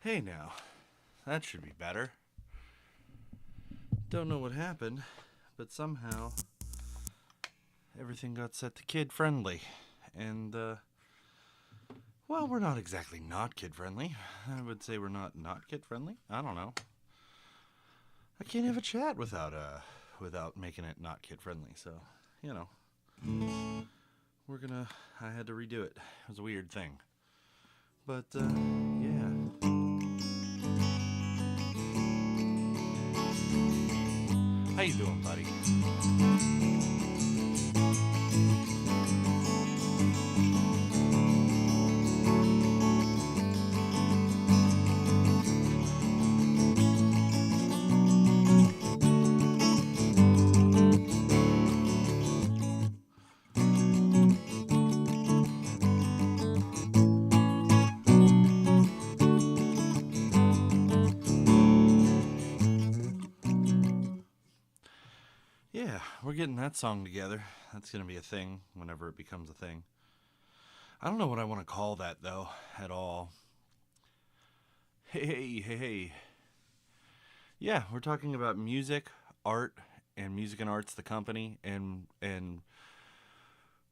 Hey now, that should be better. Don't know what happened, but somehow everything got set to kid friendly. And, well, we're not exactly not kid friendly. I would say we're not kid friendly. I don't know. I can't have a chat without making it not kid friendly. So, you know, I had to redo it. It was a weird thing. But, yeah. How you doing, buddy? Yeah, we're getting that song together. That's going to be a thing whenever it becomes a thing. I don't know what I want to call that, though, at all. Hey. Yeah, we're talking about music, art, and Music and Arts, the company, and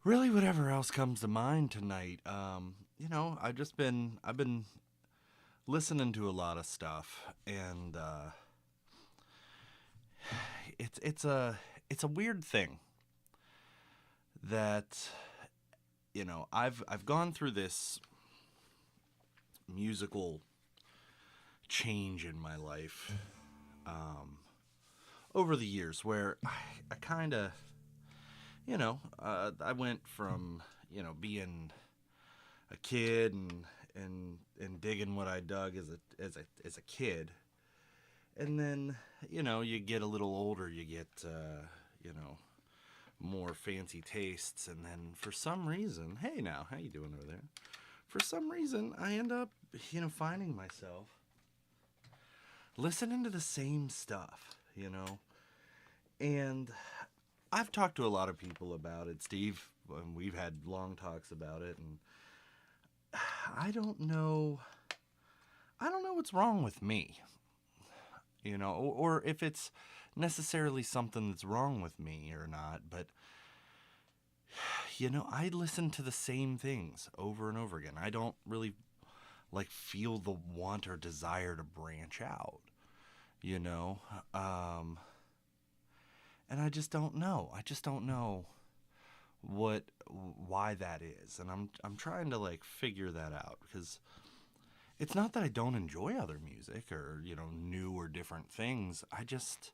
really whatever else comes to mind tonight. I've been listening to a lot of stuff, and it's a weird thing that I've gone through this musical change in my life over the years where I kind of I went from being a kid and digging what I dug as a kid, and then you get a little older, you get more fancy tastes, and then for some reason, hey now, how you doing over there? For some reason, I end up finding myself listening to the same stuff, and I've talked to a lot of people about it, Steve, and we've had long talks about it, and I don't know what's wrong with me, or if it's necessarily something that's wrong with me or not, but I listen to the same things over and over again. I don't really feel the want or desire to branch out, and I just don't know. I just don't know why that is, and I'm trying to figure that out, because it's not that I don't enjoy other music or new or different things. I just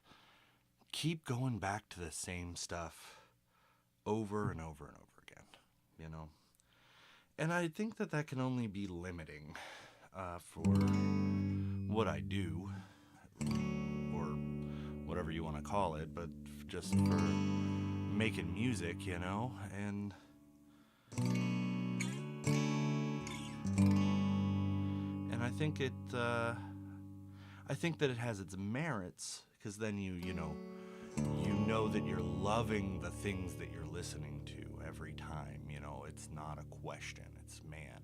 keep going back to the same stuff over and over and over again, and I think that can only be limiting for what I do, or whatever you want to call it, but just for making music, and I think that it has its merits, because then you know that you're loving the things that you're listening to every time. It's not a question. It's, man,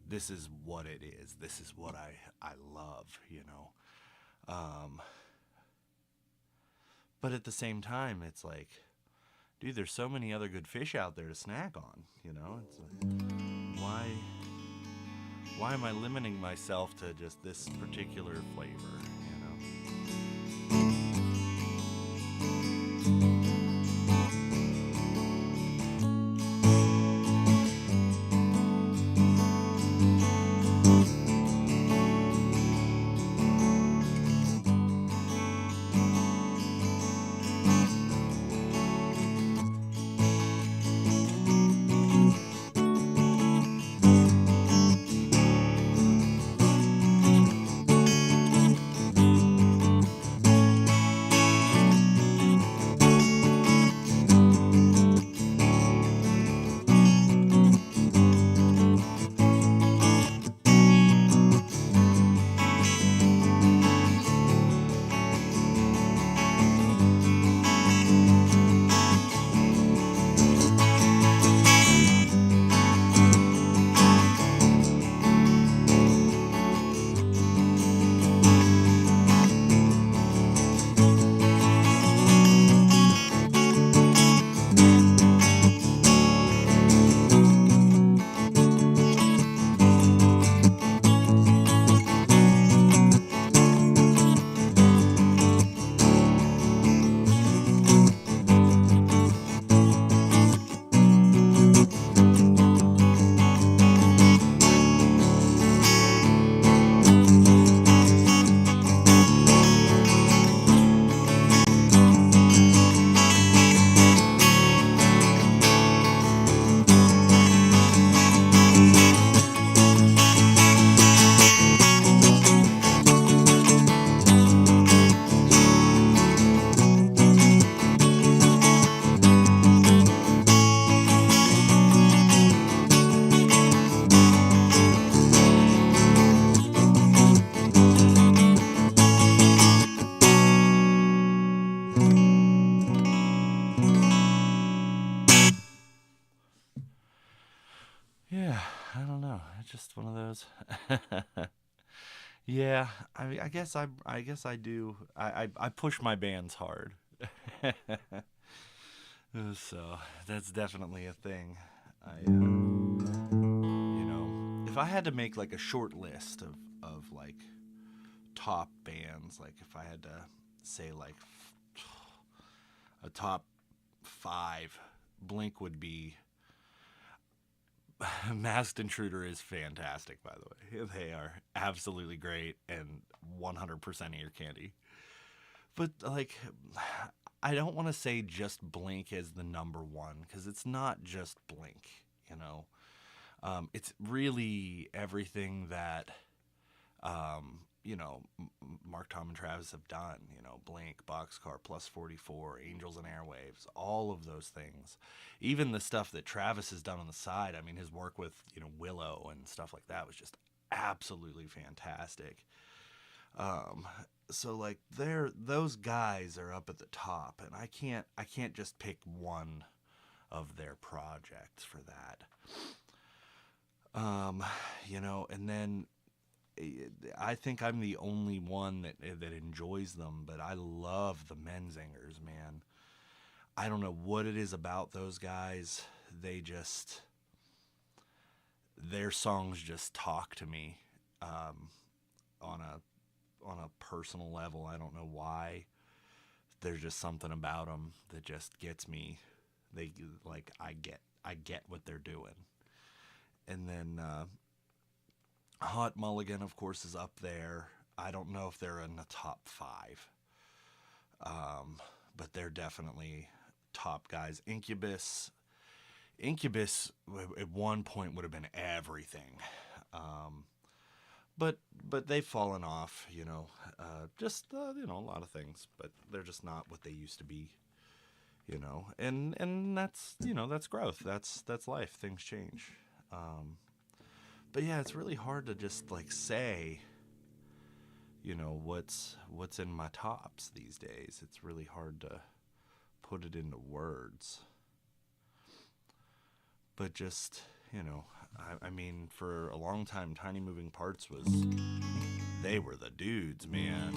this is what it is. This is what I love. But at the same time, it's like, dude, there's so many other good fish out there to snack on. It's like, why am I limiting myself to just this particular flavor? know. It's just one of those. Yeah, I guess I do. I push my bands hard. So that's definitely a thing. If I had to make like a short list of like top bands, like if I had to say like a top five, Blink would be. Masked Intruder is fantastic, by the way. They are absolutely great and 100% ear candy. But like, I don't want to say just Blink as the number one because it's not just Blink. You know, it's really everything that Mark, Tom, and Travis have done. Blink, Boxcar, Plus 44, Angels and Airwaves, all of those things. Even the stuff that Travis has done on the side. I mean, his work with Willow and stuff like that was just absolutely fantastic. So like those guys are up at the top, and I can't just pick one of their projects for that. And then I think I'm the only one that enjoys them, but I love the Menzingers, man. I don't know what it is about those guys. Their songs just talk to me on a personal level. I don't know why. There's just something about them that just gets me. I get what they're doing. And then Hot Mulligan, of course, is up there. I don't know if they're in the top five, but they're definitely top guys. Incubus at one point would have been everything, but they've fallen off. A lot of things, but they're just not what they used to be. And that's growth. That's life. Things change. But yeah, it's really hard to just like say, what's in my tops these days. It's really hard to put it into words. But just, I mean, for a long time, Tiny Moving Parts they were the dudes, man.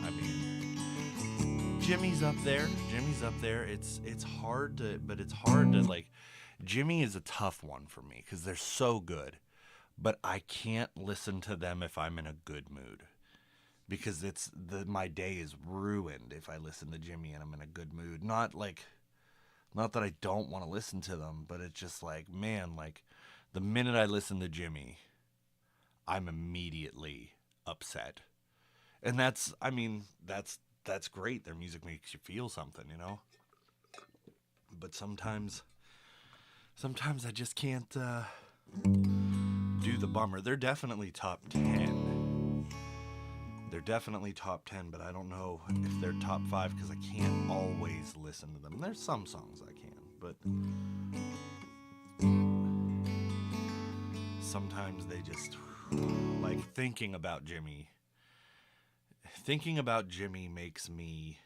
I mean, Jimmy's up there. It's hard to like, Jimmy is a tough one for me because they're so good. But I can't listen to them if I'm in a good mood, because my day is ruined if I listen to Jimmy and I'm in a good mood. Not that I don't want to listen to them, but it's just like, man, like the minute I listen to Jimmy, I'm immediately upset. And that's great. Their music makes you feel something, But sometimes I just can't do the bummer. They're definitely top 10. But I don't know if they're top 5 because I can't always listen to them. There's some songs I can, but sometimes they just, like, thinking about Jimmy makes me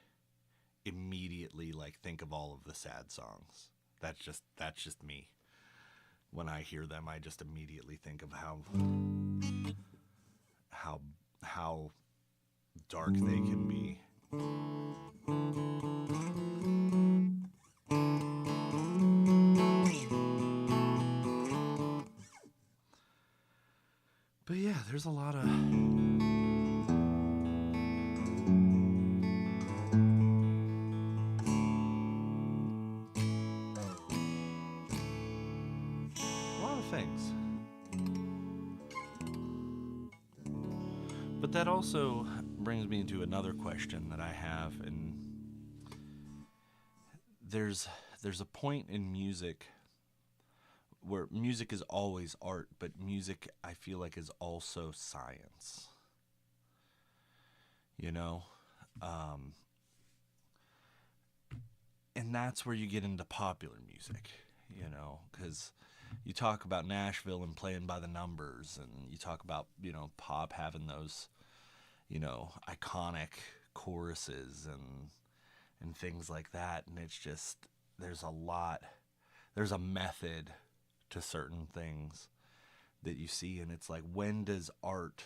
immediately like think of all of the sad songs. That's just me. When I hear them, I just immediately think of how dark they can be. But yeah, there's a lot of things. But that also brings me to another question that I have, and there's a point in music where music is always art, but music, I feel like, is also science. And that's where you get into popular music, because you talk about Nashville and playing by the numbers, and you talk about, pop having those, iconic choruses and things like that. And it's just, there's a method to certain things that you see, and it's like, when does art,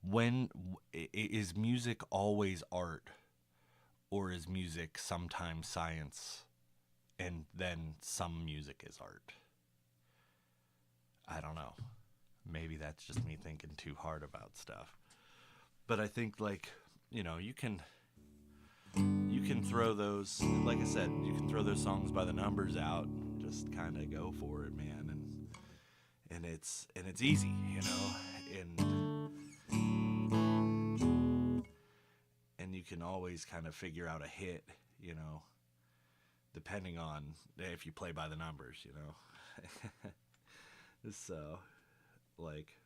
when is music always art, or is music sometimes science, and then some music is art? I don't know. Maybe that's just me thinking too hard about stuff. But I think, like, you know, you can throw those, like I said, you can throw those Songs by the Numbers out and just kind of go for it, man. And it's easy, you know, and you can always kind of figure out a hit, you know, depending on if you play by the numbers, you know. So, like,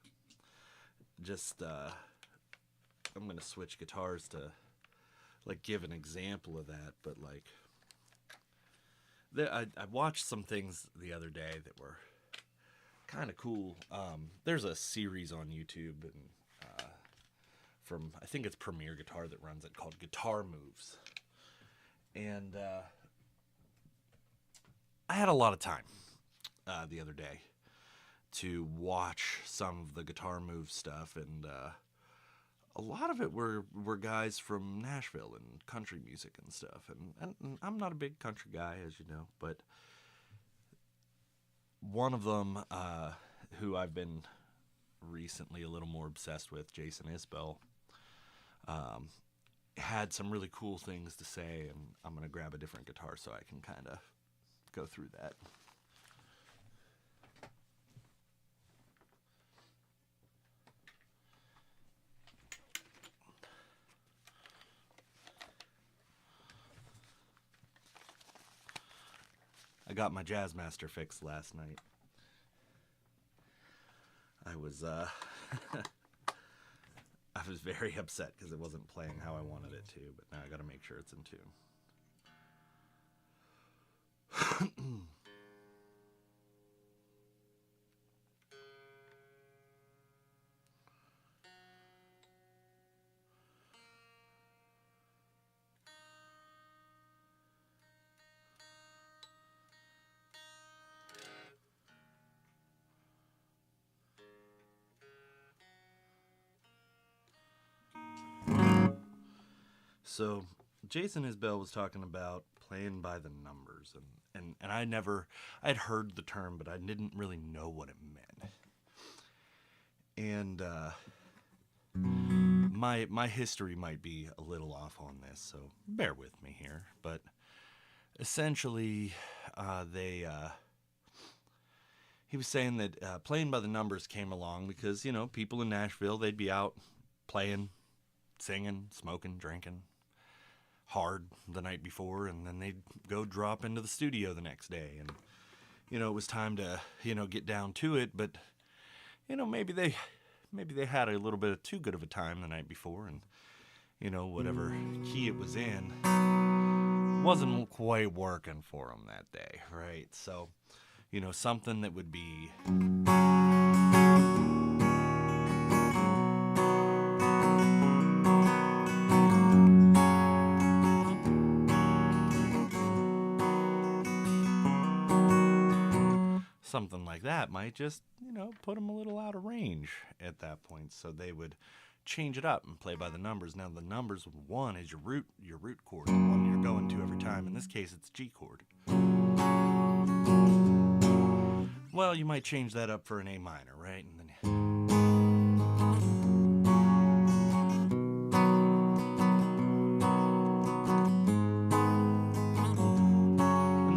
just I'm gonna switch guitars to, like, give an example of that. But, like, I watched some things the other day that were kind of cool. There's a series on YouTube, and from, I think it's Premier Guitar that runs it, called Guitar Moves. And I had a lot of time the other day to watch some of the Guitar Move stuff, and a lot of it were guys from Nashville and country music and stuff. And I'm not a big country guy, as you know, but one of them, who I've been recently a little more obsessed with, Jason Isbell, had some really cool things to say, and I'm going to grab a different guitar so I can kind of go through that. I got my Jazzmaster fixed last night. I was I was very upset because it wasn't playing how I wanted it to, but now I got to make sure it's in tune. So Jason Isbell was talking about playing by the numbers, and I'd heard the term, but I didn't really know what it meant. And my history might be a little off on this, so bear with me here. But essentially, he was saying that playing by the numbers came along because, you know, people in Nashville, they'd be out playing, singing, smoking, drinking hard the night before, and then they'd go drop into the studio the next day, and, you know, it was time to, you know, get down to it. But, you know, maybe they had a little bit of too good of a time the night before, and, you know, whatever key it was in wasn't quite working for them that day, right? So, you know, something that would be something like that might just, you know, put them a little out of range at that point. So they would change it up and play by the numbers. Now, the numbers, one is your root chord, the one you're going to every time. In this case, it's G chord. Well, you might change that up for an A minor, right? And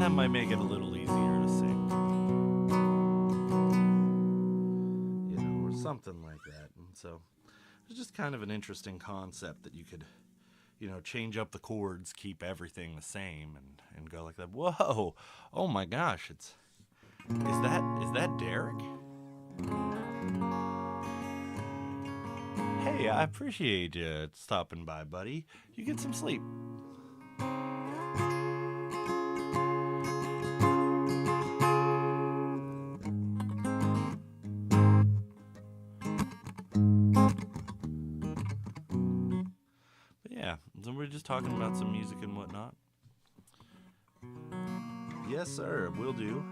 that might make it a little easier to sing. You know, or something like that. And so it's just kind of an interesting concept that you could, you know, change up the chords, keep everything the same, and go like that. Whoa! Oh my gosh! Is that Derek? Hey, I appreciate you stopping by, buddy. You get some sleep. So we're just talking about some music and whatnot. Yes, sir, will do.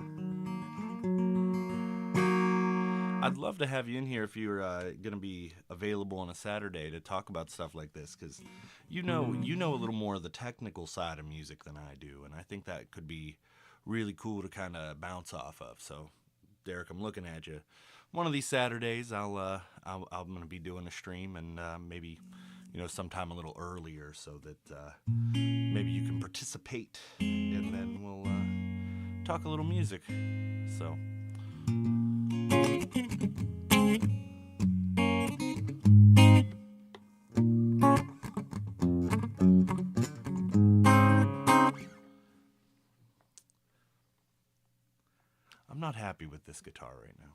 I'd love to have you in here if you're going to be available on a Saturday to talk about stuff like this, because you know a little more of the technical side of music than I do, and I think that could be really cool to kind of bounce off of. So, Derek, I'm looking at you. One of these Saturdays, I'm going to be doing a stream, and maybe sometime a little earlier, so that maybe you can participate, and then we'll talk a little music. So. I'm not happy with this guitar right now.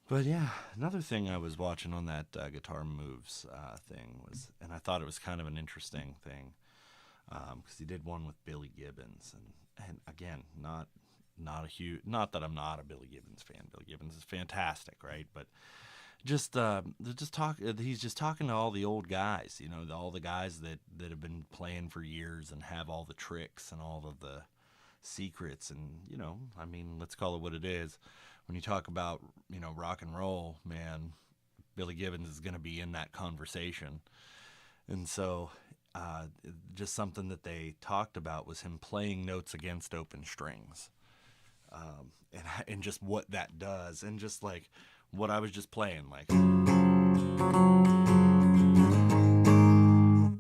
But yeah, another thing I was watching on that Guitar Moves thing was, and I thought it was kind of an interesting thing, because he did one with Billy Gibbons, and again, not a huge, not that I'm not a Billy Gibbons fan. Billy Gibbons is fantastic, right? But just he's just talking to all the old guys, all the guys that have been playing for years and have all the tricks and all of the secrets, and I mean, let's call it what it is. When you talk about rock and roll, man, Billy Gibbons is going to be in that conversation. And so just something that they talked about was him playing notes against open strings, and just what that does, and just like what I was just playing, like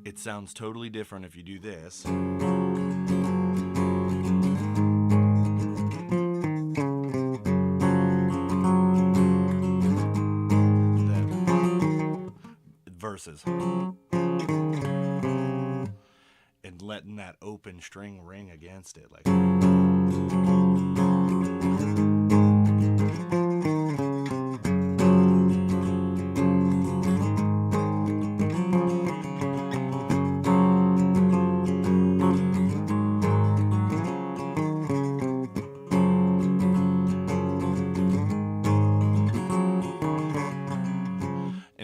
it sounds totally different if you do this. Verses, and letting that open string ring against it, like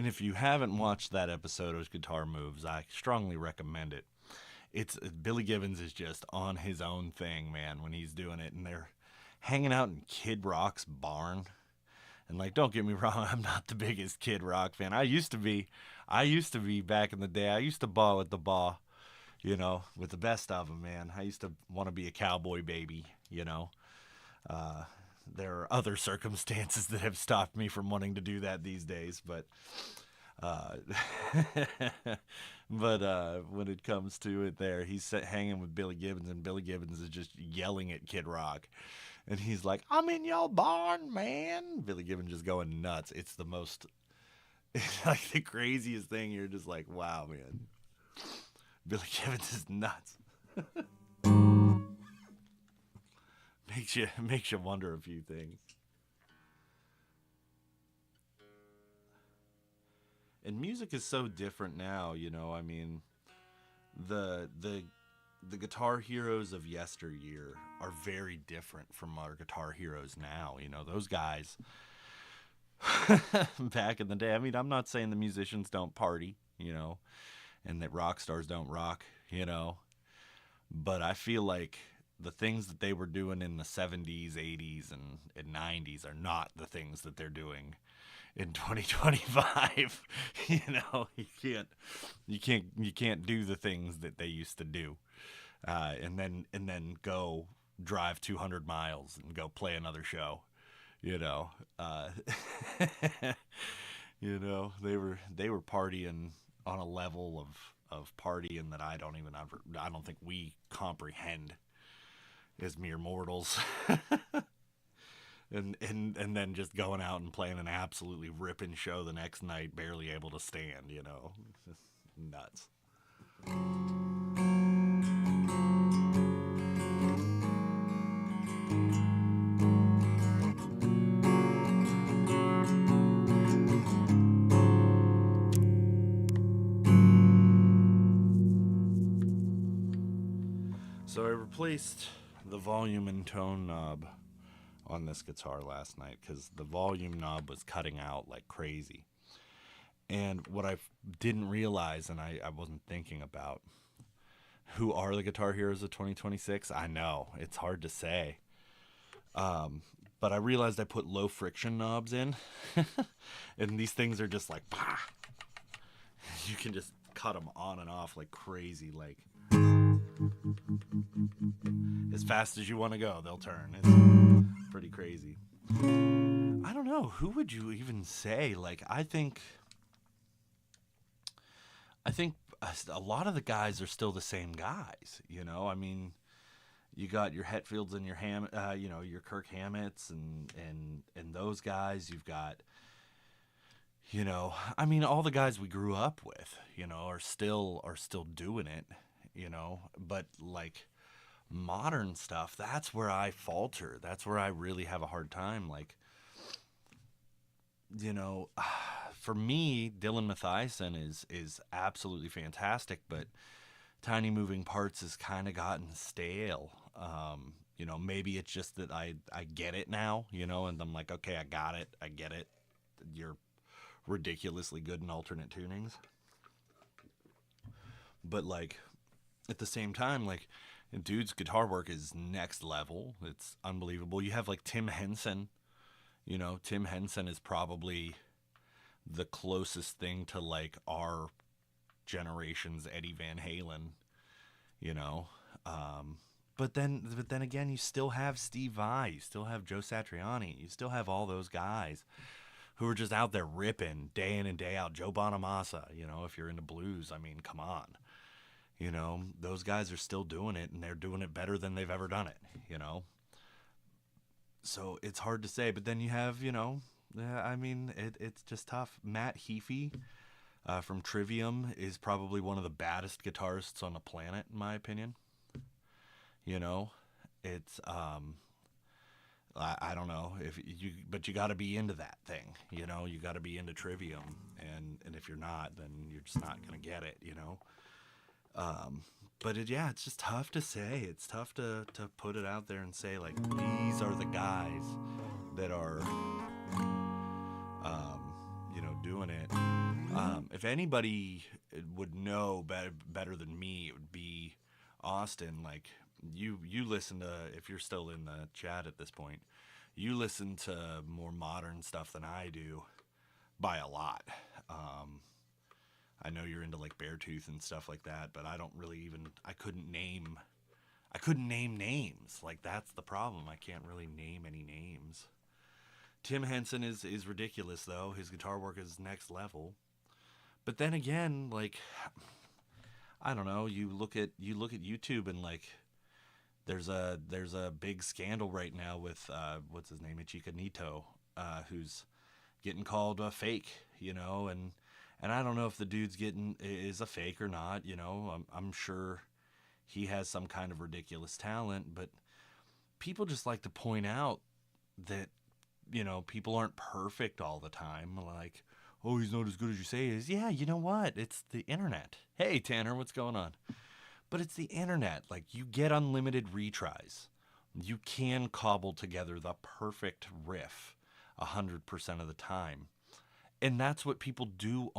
if you haven't watched that episode of Guitar Moves, I strongly recommend it. It's Billy Gibbons is just on his own thing, man, when he's doing it, and they're hanging out in Kid Rock's barn. And like, don't get me wrong, I'm not the biggest Kid Rock fan. I used to be back in the day. I used to baw with the baw, with the best of them, man. I used to want to be a cowboy baby, There are other circumstances that have stopped me from wanting to do that these days, but when it comes to it, he's hanging with Billy Gibbons, and Billy Gibbons is just yelling at Kid Rock, and he's like, "I'm in your barn, man." Billy Gibbons just going nuts. It's the most, it's like the craziest thing. You're just like, wow, man. Billy Gibbons is nuts. Makes you wonder a few things. And music is so different now, I mean, the guitar heroes of yesteryear are very different from our guitar heroes now. Those guys back in the day. I mean, I'm not saying the musicians don't party, and that rock stars don't rock, but I feel like the things that they were doing in the 70s, 80s, and 90s are not the things that they're doing in 2025. You can't do the things that they used to do, and then go drive 200 miles and go play another show. You know, they were partying on a level of partying that I don't think we comprehend as mere mortals. And then just going out and playing an absolutely ripping show the next night, barely able to stand. Just nuts. So I replaced the volume and tone knob on this guitar last night because the volume knob was cutting out like crazy. And what I didn't realize, and I wasn't thinking about, who are the guitar heroes of 2026? I know, it's hard to say. But I realized I put low friction knobs in. And these things are just like, bah! You can just cut them on and off like crazy, like as fast as you want to go, they'll turn. It's pretty crazy. I don't know, who would you even say? Like, I think a lot of the guys are still the same guys. I mean, you got your Hetfields and your your Kirk Hammetts and those guys. You've got, I mean, all the guys we grew up with, are still doing it. But like modern stuff, that's where I falter. That's where I really have a hard time. Like, for me, Dylan Mathiesen is absolutely fantastic, but Tiny Moving Parts has kind of gotten stale. Maybe it's just that I get it now, and I'm like, okay, I got it. I get it. You're ridiculously good in alternate tunings. But like, at the same time, like, dude's guitar work is next level. It's unbelievable. You have like Tim Henson. Tim Henson is probably the closest thing to like our generation's Eddie Van Halen. But then again, you still have Steve Vai, you still have Joe Satriani, you still have all those guys who are just out there ripping day in and day out. Joe Bonamassa, if you're into blues, I mean, come on. Those guys are still doing it, and they're doing it better than they've ever done it, So it's hard to say, but then you have, I mean, it's just tough. Matt Heafy from Trivium is probably one of the baddest guitarists on the planet, in my opinion. It's, I don't know but you got to be into that thing, you got to be into Trivium, and if you're not, then you're just not going to get it, But it's just tough to say. It's tough to put it out there and say, like, these are the guys that are, doing it. If anybody would know better than me, it would be Austin. Like, you listen to, if you're still in the chat at this point, you listen to more modern stuff than I do by a lot. I know you're into like Beartooth and stuff like that, but I don't really I couldn't name names. Like, that's the problem. I can't really name any names. Tim Henson is ridiculous though. His guitar work is next level. But then again, like, I don't know, you look at YouTube and like there's a big scandal right now with what's his name, Ichika Nito, who's getting called a fake, and I don't know if the dude's is a fake or not. I'm sure he has some kind of ridiculous talent, but people just like to point out that, people aren't perfect all the time. Like, oh, he's not as good as you say he is. Yeah, you know what? It's the internet. Hey, Tanner, what's going on? But it's the internet. Like, you get unlimited retries. You can cobble together the perfect riff 100% of the time. And that's what people do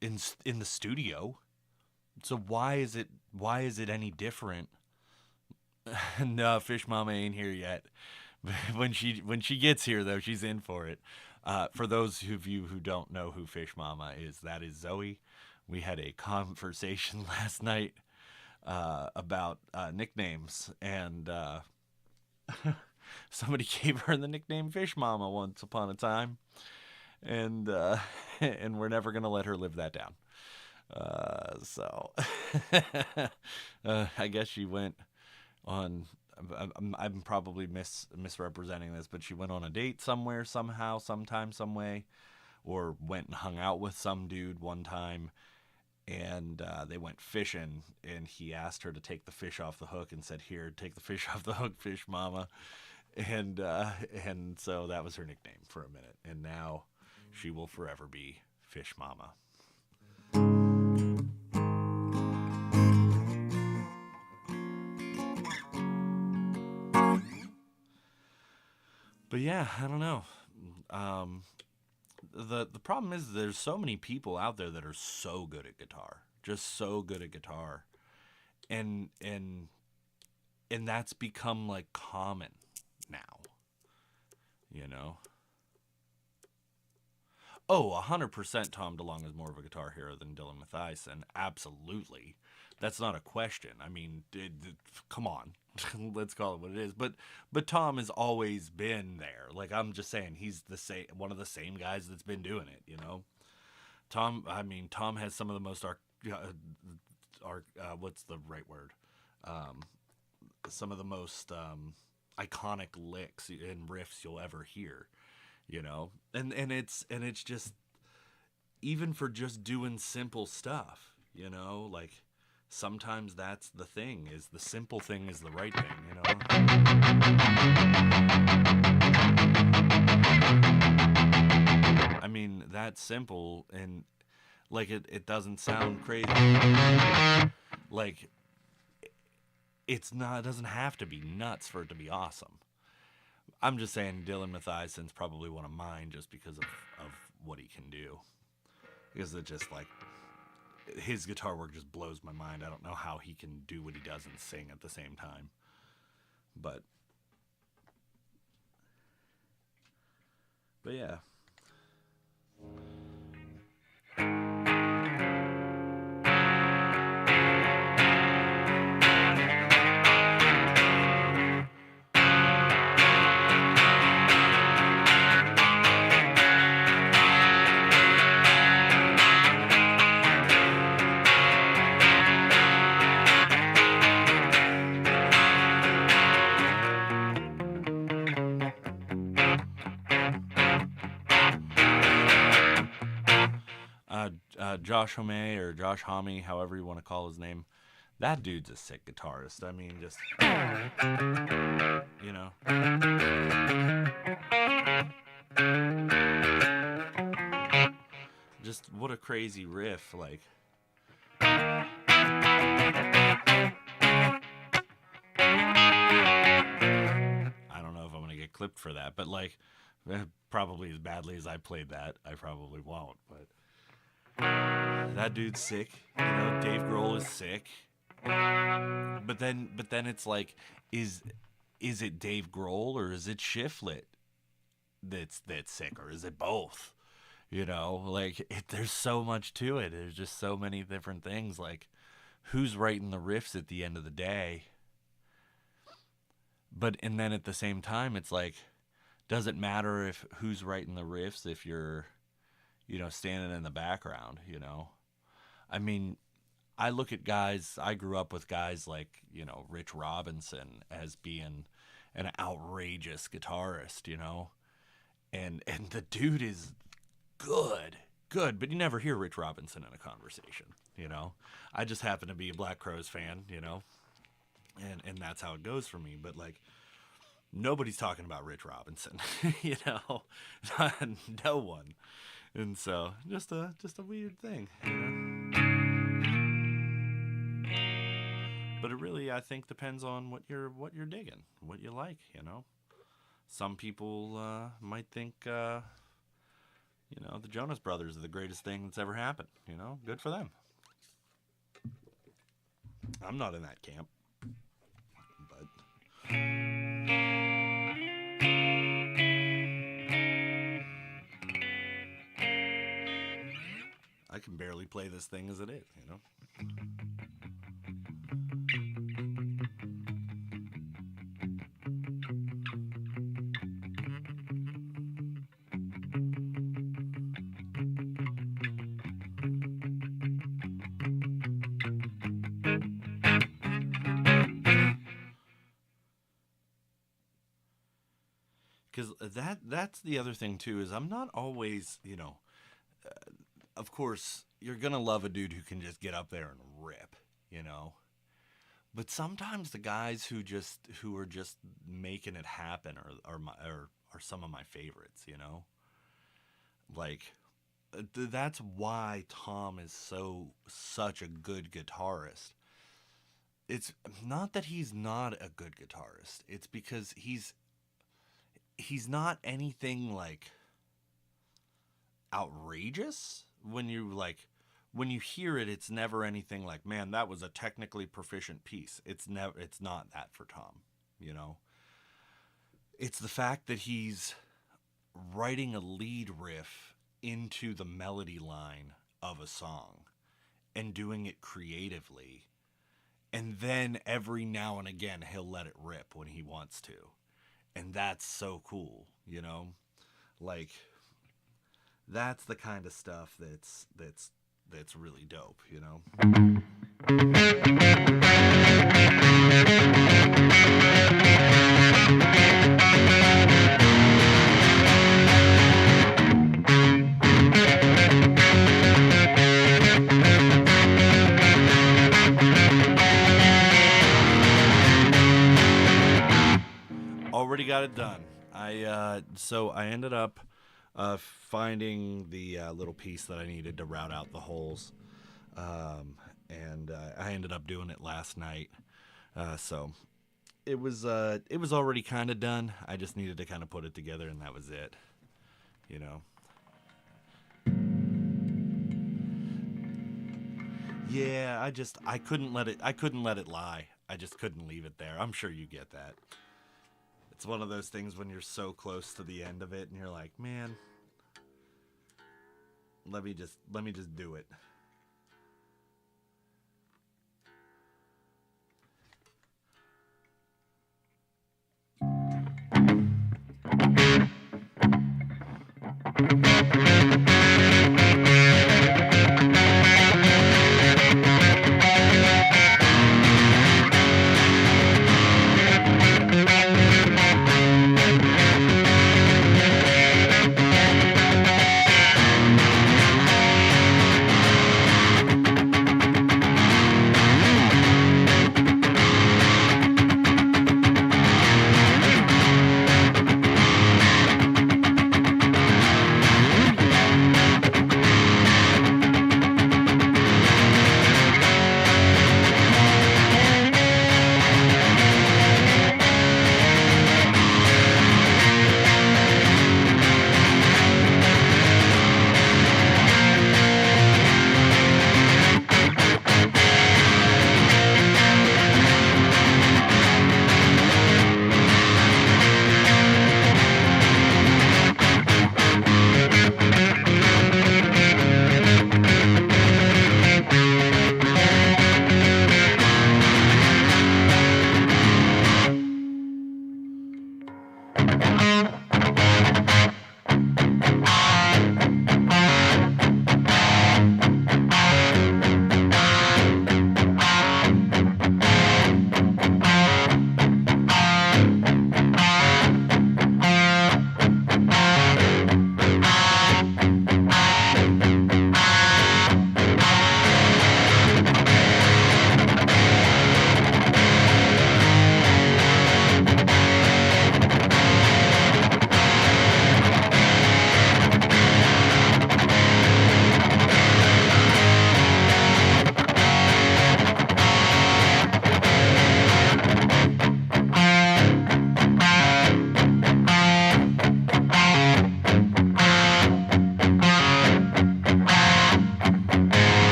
in the studio. So why is it any different? No, Fish Mama ain't here yet. When she gets here though, she's in for it. For those of you who don't know who Fish Mama is, that is Zoe. We had a conversation last night about nicknames, and somebody gave her the nickname Fish Mama once upon a time, and and we're never gonna let her live that down. So I guess she went on. I'm probably misrepresenting this, but she went on a date somewhere, somehow, sometime, some way, or went and hung out with some dude one time, and they went fishing, and he asked her to take the fish off the hook and said, "Here, take the fish off the hook, Fish Mama," and so that was her nickname for a minute, and now she will forever be Fish Mama. But yeah, I don't know. Um, the problem is there's so many people out there that are so good at guitar, just so good at guitar, and and that's become like common now, you know. Oh, 100% Tom DeLonge is more of a guitar hero than Dylan Mathiasen. Absolutely. That's not a question. I mean, come on. Let's call it what it is. But Tom has always been there. Like, I'm just saying he's the same, one of the same guys that's been doing it, you know. Tom has some of the most what's the right word? Um, some of the most iconic licks and riffs you'll ever hear, you know. And it's just, even for just doing simple stuff, you know, like sometimes that's the thing, is the simple thing is the right thing, you know. I mean, that's simple, and like it doesn't sound crazy. Like it doesn't have to be nuts for it to be awesome. I'm just saying Dylan Mathiasen's probably one of mine just because of what he can do. Because it just like his guitar work just blows my mind. I don't know how he can do what he does and sing at the same time. But yeah. Josh Homme, or Josh Homme, however you want to call his name. That dude's a sick guitarist. I mean, just, you know. Just what a crazy riff. Like, I don't know if I'm going to get clipped for that, but like, probably as badly as I played that, I probably won't. But that dude's sick. You know, Dave Grohl is sick. But then it's like, is it Dave Grohl or is it Shiflet that's sick, or is it both? You know, like there's so much to it. There's just so many different things. Like, who's writing the riffs at the end of the day? But and then at the same time, it's like, does it matter if who's writing the riffs if you're, you know, standing in the background? You know, I mean, I look at guys. I grew up with guys like, you know, Rich Robinson as being an outrageous guitarist. You know, and the dude is good, but you never hear Rich Robinson in a conversation, you know. I just happen to be a Black Crowes fan, you know, and that's how it goes for me. But like, nobody's talking about Rich Robinson, you know, no one. And so just a weird thing, you know. But it really, I think, depends on what you're digging, what you like, you know. Some people might think, you know, the Jonas Brothers are the greatest thing that's ever happened. You know, good for them. I'm not in that camp, but I can barely play this thing as it is, you know. because that's the other thing too is I'm not always, of course you're gonna love a dude who can just get up there and rip, you know. But sometimes the guys who are just making it happen are some of my favorites, you know. Like that's why Tom is such a good guitarist. It's not that he's not a good guitarist. It's because he's not anything like outrageous when you hear it. It's never anything like, man, that was a technically proficient piece. It's not that for Tom, you know. It's the fact that he's writing a lead riff into the melody line of a song and doing it creatively, and then every now and again he'll let it rip when he wants to, and that's so cool, you know. Like that's the kind of stuff that's really dope, you know. Already got it done. I ended up finding the little piece that I needed to route out the holes, and I ended up doing it last night. So it was already kind of done. I just needed to kind of put it together, and that was it. You know. Yeah, I couldn't let it lie. I just couldn't leave it there. I'm sure you get that. It's one of those things when you're so close to the end of it and you're like, man, let me just do it.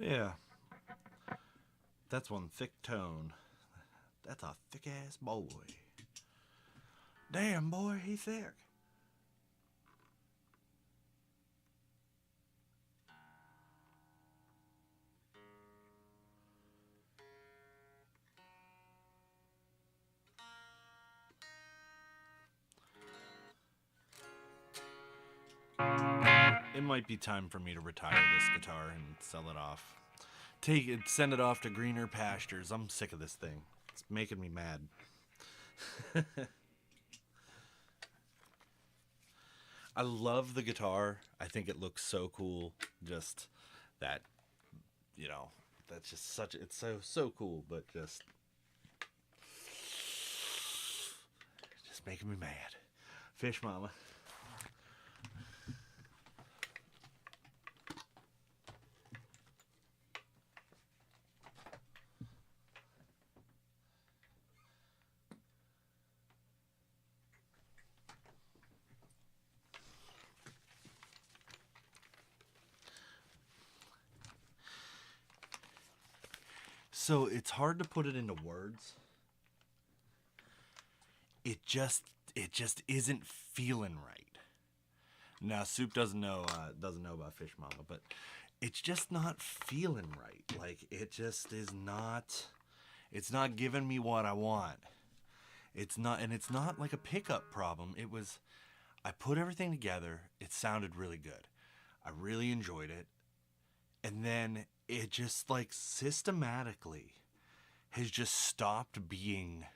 Yeah. That's one thick tone. That's a thick ass boy. Damn, boy, he thick. It might be time for me to retire this guitar and sell it off. Take it, send it off to greener pastures. I'm sick of this thing. It's making me mad. I love the guitar. I think it looks so cool. Just that, that's just it's so cool, but just making me mad. Fish Mama. So it's hard to put it into words. It just isn't feeling right. Now Soup doesn't know about Fish Mama, but it's just not feeling right. Like it just is not. It's not giving me what I want. It's not like a pickup problem. I put everything together. It sounded really good. I really enjoyed it. And then it just like systematically has just stopped being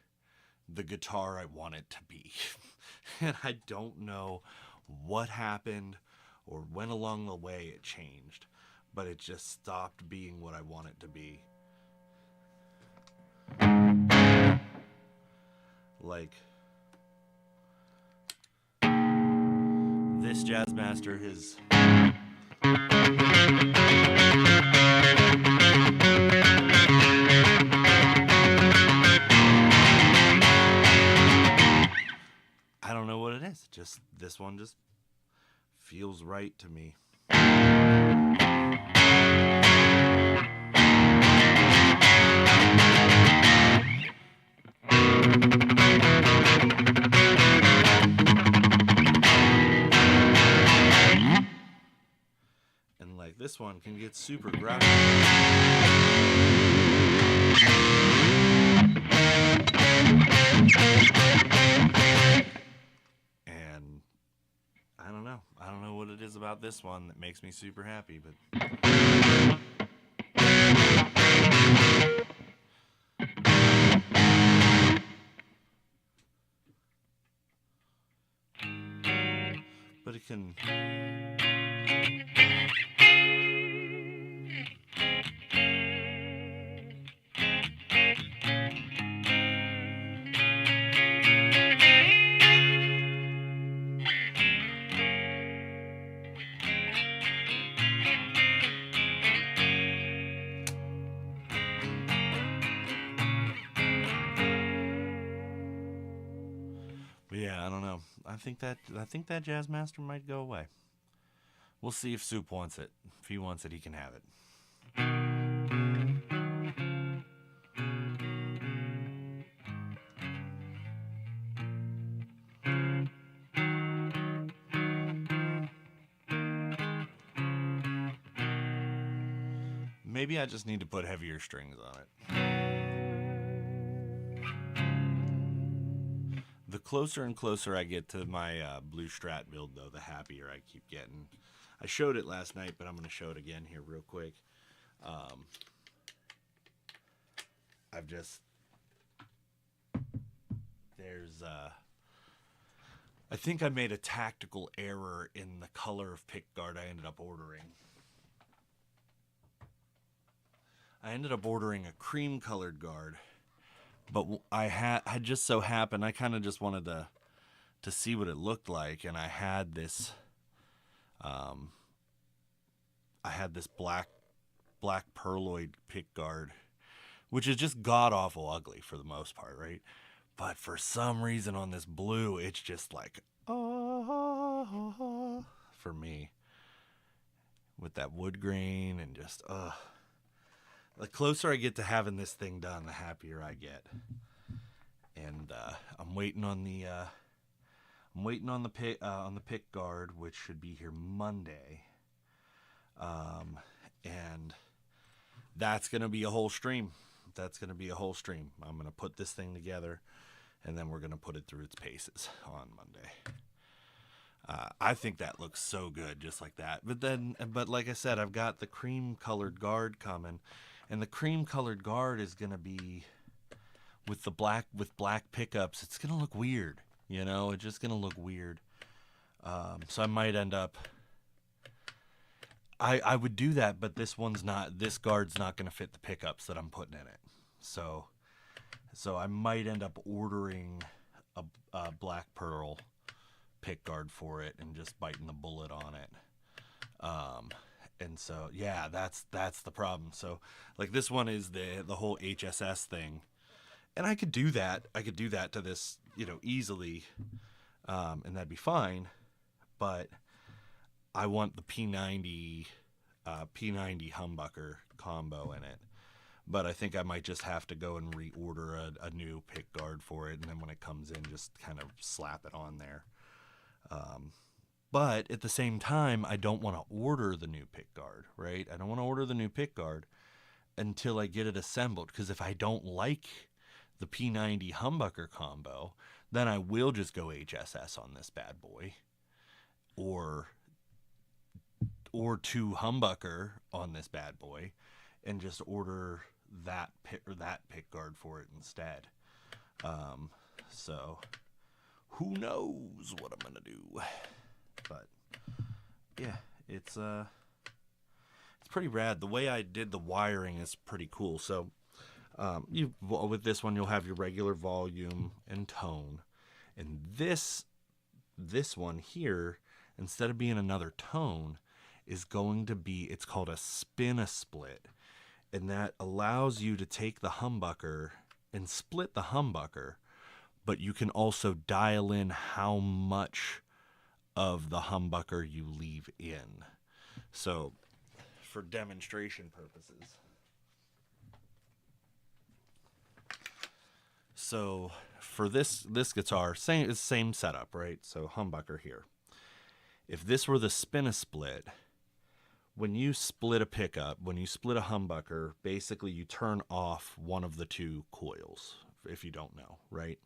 the guitar I want it to be. And I don't know what happened or when along the way it changed, but it just stopped being what I want it to be. Like this Jazzmaster has I don't know what it is. Just this one just feels right to me. And like this one can get super graphic. And I don't know. I don't know what it is about this one that makes me super happy, but it can But yeah, I don't know. I think that Jazzmaster might go away. We'll see if Soup wants it. If he wants it, he can have it. Maybe I just need to put heavier strings on it. The closer and closer I get to my blue Strat build, though, the happier I keep getting. I showed it last night, but I'm going to show it again here real quick. I think I made a tactical error in the color of pickguard I ended up ordering. I ended up ordering a cream colored guard, but I just so happened, I kind of just wanted to see what it looked like, and I had this black perloid pickguard, which is just god awful ugly for the most part, right? But for some reason on this blue, it's just like for me, with that wood grain and just the closer I get to having this thing done, the happier I get. And I'm waiting on the pick guard, which should be here Monday. And that's gonna be a whole stream. I'm gonna put this thing together, and then we're gonna put it through its paces on Monday. I think that looks so good just like that. But like I said, I've got the cream colored guard coming, and the cream colored guard is gonna be with black pickups. It's gonna look weird, you know. It's just gonna look weird. So I might end up. I would do that, but this guard's not gonna fit the pickups that I'm putting in it. So I might end up ordering a black pearl pick guard for it and just biting the bullet on it. And so yeah, that's the problem. So like this one is the whole HSS thing, and I could do that. I could do that to this, you know, easily, and that'd be fine. But I want the P90 humbucker combo in it. But I think I might just have to go and reorder a new pick guard for it, and then when it comes in, just kind of slap it on there. But at the same time, I don't want to order the new pick guard, right? I don't want to order the new pick guard until I get it assembled, because if I don't like the P90 humbucker combo, then I will just go HSS on this bad boy, or 2 humbucker on this bad boy, and just order that pick guard for it instead. So who knows what I'm gonna do? But yeah, it's pretty rad. The way I did the wiring is pretty cool. So with this one, you'll have your regular volume and tone, and this one here, instead of being another tone, is going to be, it's called a spin-a-split, and that allows you to take the humbucker and split the humbucker, but you can also dial in how much of the humbucker you leave in. So for demonstration purposes, so for this guitar, same setup, right? So humbucker here. If this were the spin-a-split, when you split a pickup, when you split a humbucker, basically you turn off one of the 2 coils, if you don't know, right?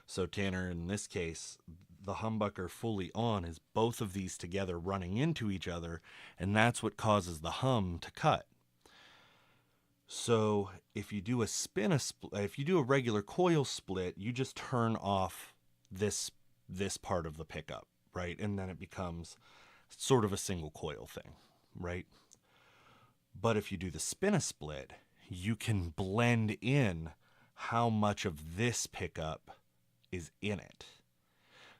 So Tanner, in this case, the humbucker fully on is both of these together running into each other, and that's what causes the hum to cut. So if you do if you do a regular coil split, you just turn off this part of the pickup, right? And then it becomes sort of a single coil thing, right? But if you do the spin-a-split, you can blend in how much of this pickup is in it.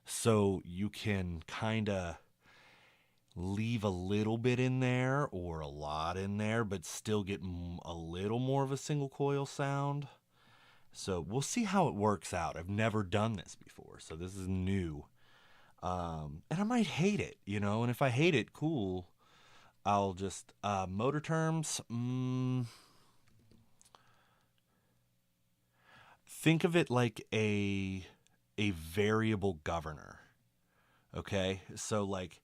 So you can kind of leave a little bit in there or a lot in there, but still get a little more of a single coil sound. So we'll see how it works out. I've never done this before, so this is new. And I might hate it, you know, and if I hate it, cool. I'll just, motor terms, think of it like a variable governor. Okay? So like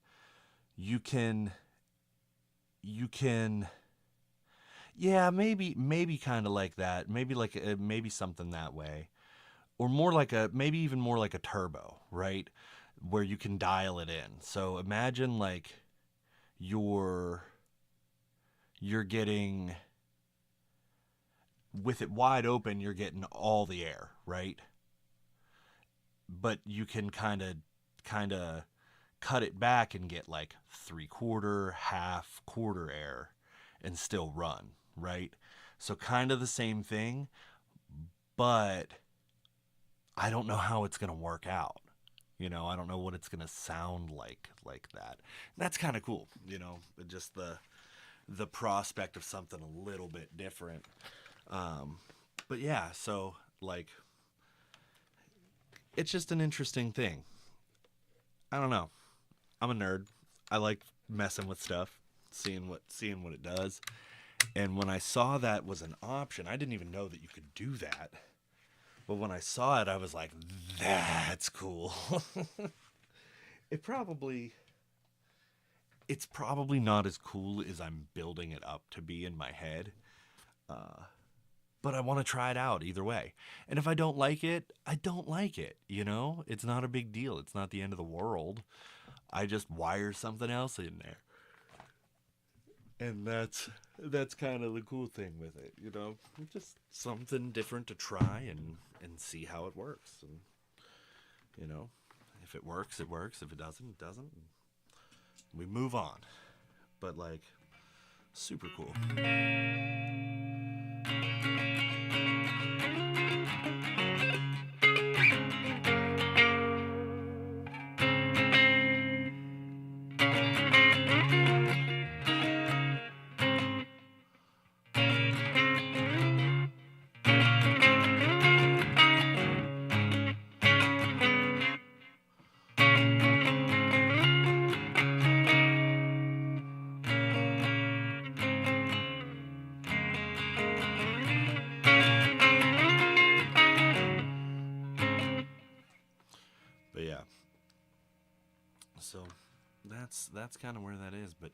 you can yeah, maybe kind of like that. Maybe like maybe something that way. Or more like maybe even more like a turbo, right? Where you can dial it in. So imagine like you're getting, with it wide open, you're getting all the air, right? But you can kind of cut it back and get like 3/4, half, quarter air and still run, right? So kind of the same thing, but I don't know how it's going to work out. You know, I don't know what it's going to sound like that. And that's kind of cool, you know, just the prospect of something a little bit different. But yeah, so like, it's just an interesting thing. I don't know. I'm a nerd. I like messing with stuff, seeing what it does. And when I saw that was an option, I didn't even know that you could do that. But when I saw it, I was like, that's cool. It's probably not as cool as I'm building it up to be in my head. But I want to try it out either way. And if I don't like it, I don't like it, you know? It's not a big deal. It's not the end of the world. I just wire something else in there. And that's kind of the cool thing with it, you know, just something different to try and see how it works. And, you know, if it works, it works. If it doesn't, it doesn't. We move on. But, like, super cool. But yeah, so that's kind of where that is. But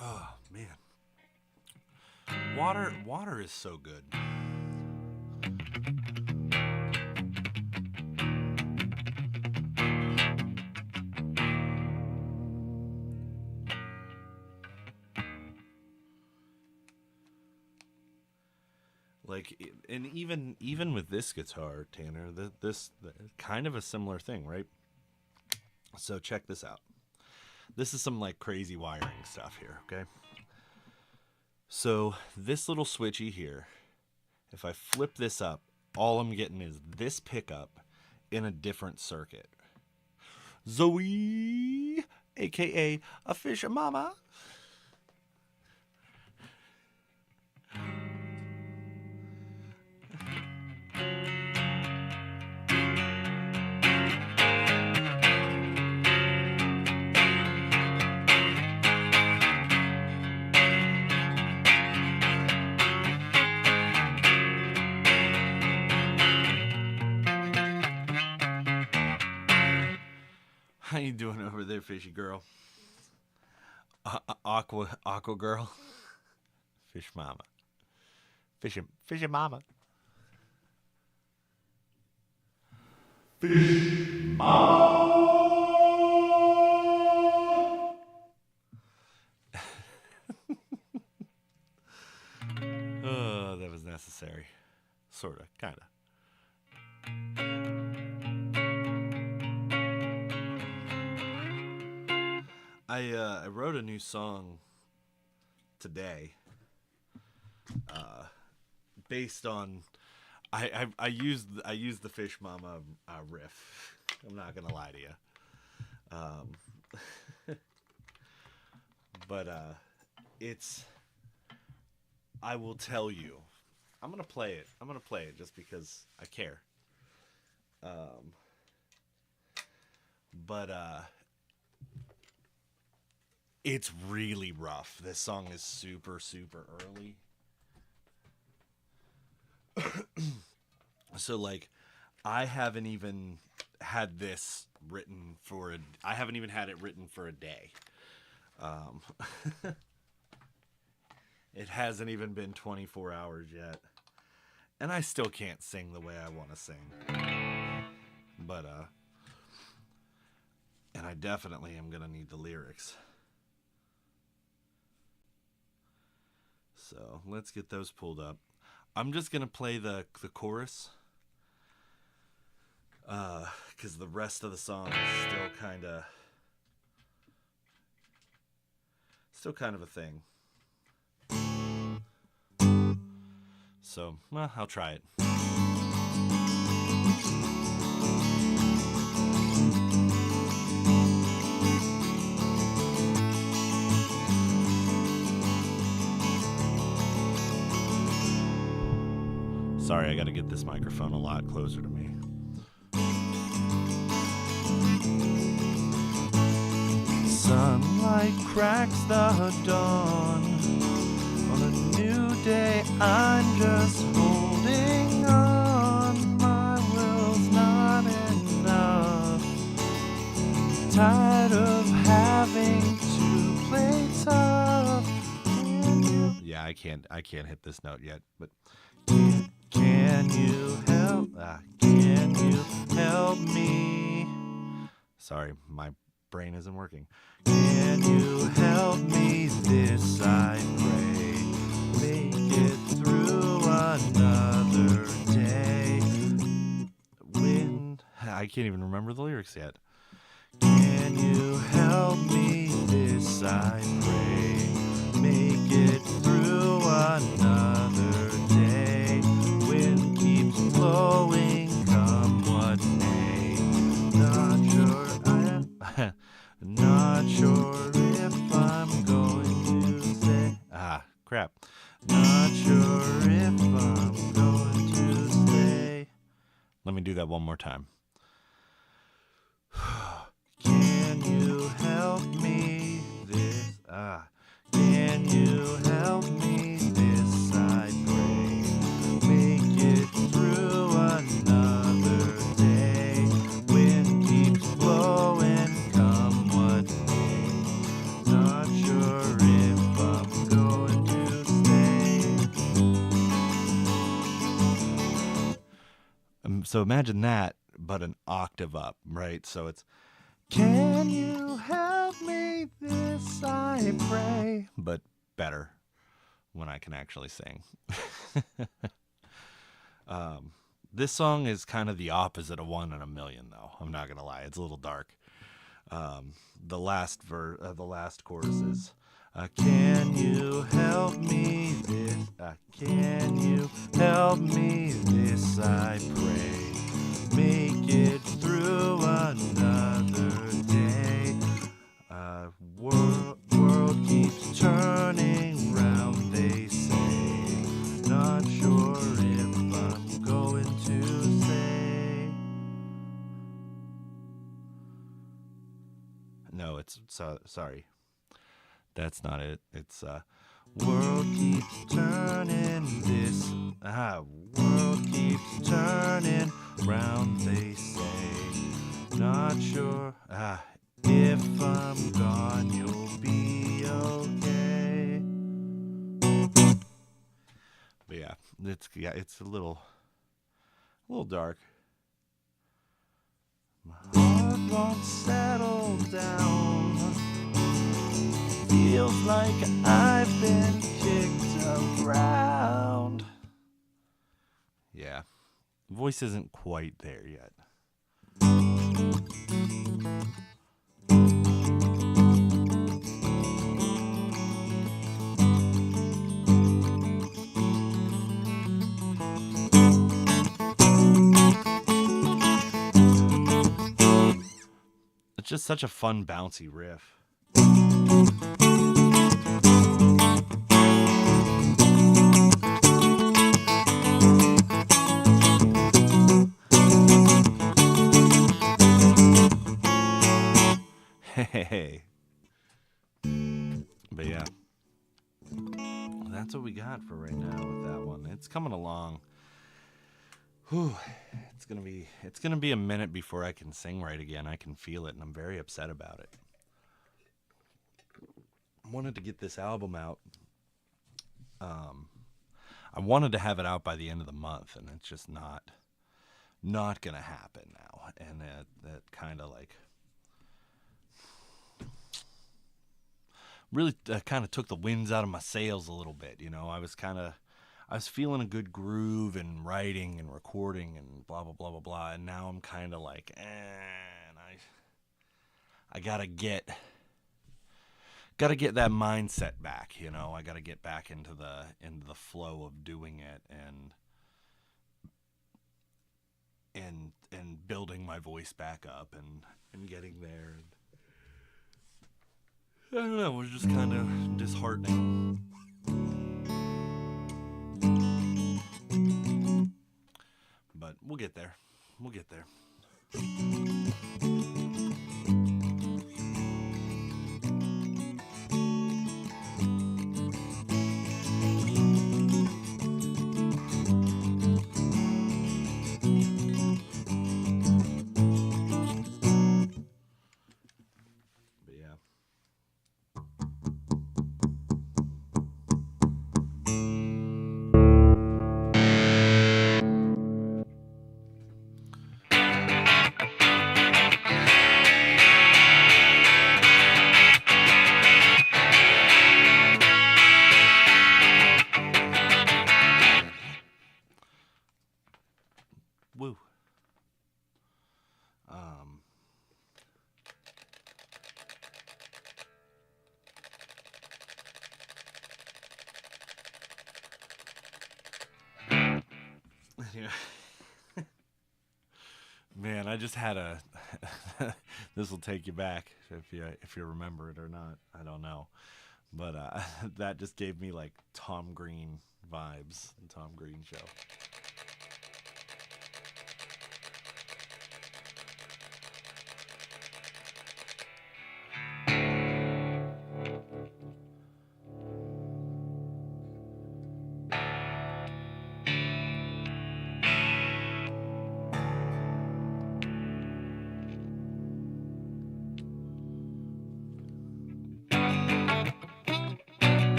oh man, water is so good. Like, and even with this guitar, Tanner, this kind of a similar thing, right? So check this out. This is some like crazy wiring stuff here, okay? So this little switchy here, if I flip this up, all I'm getting is this pickup in a different circuit. Zoe, aka a fish mama. How you doing over there, fishy girl? Aqua girl? Fish mama. Fishy mama. Fish mama. Oh, that was necessary. Sorta, kinda. I wrote a new song today, based on I used the Fish Mama riff. I'm not gonna lie to you, but it's. I will tell you. I'm gonna play it. Just because I care. But it's really rough. This song is super, super early. So, like, I haven't even had this written for I haven't even had it written for a day. It hasn't even been 24 hours yet. And I still can't sing the way I want to sing. But, and I definitely am going to need the lyrics. So let's get those pulled up. I'm just going to play the chorus. Because the rest of the song is still kind of a thing. So, well, I'll try it. Sorry, I gotta get this microphone a lot closer to me. Sunlight cracks the dawn. On a new day, I'm just holding on. My will's not enough. Tired of having to play tough. Yeah, I can't hit this note yet, but can you help? Can you help me? Sorry, my brain isn't working. Can you help me this, I pray? Make it through another day. When I can't even remember the lyrics yet. Can you help me this, I pray? Make it through another day. Wind keeps blowing, come what may. Not sure not sure if I'm going to stay. Crap. Not sure if I'm going to stay. Let me do that one more time. Can you help me this? Can you help me this, I pray? Make it through another day. Wind keeps blowing, come what may. Not sure if I'm going to stay. So imagine that, but an octave up, right? So it's, can you help me this, I pray? But better when I can actually sing. This song is kind of the opposite of One in a Million, though. I'm not gonna lie, it's a little dark. The last chorus is, can you help me this? Can you help me this, I pray? Make it through another day. World keeps turning round, they say. Not sure if I'm going to say. No, it's sorry. That's not it. It's world keeps turning this. World keeps turning round, they say. Not sure if I'm gone, you'll be okay. But it's a little dark. My heart won't settle down. Feels like I've been kicked around. Yeah, voice isn't quite there yet. It's just such a fun, bouncy riff. Hey. But yeah, that's what we got for right now with that one. It's coming along. Whew. It's gonna be a minute before I can sing right again. I can feel it, and I'm very upset about it. I wanted to get this album out. I wanted to have it out by the end of the month, and it's just not gonna happen now. And that kind of like really kind of took the winds out of my sails a little bit. You know, I was feeling a good groove and writing and recording and blah blah blah blah blah, and now I'm kind of like, and I gotta get that mindset back. You know, I gotta get back into the flow of doing it and building my voice back up and getting there. And I don't know, it was just kind of disheartening. But we'll get there. But yeah. I just had a. This will take you back if you remember it or not. I don't know, but that just gave me like Tom Green vibes. The Tom Green Show.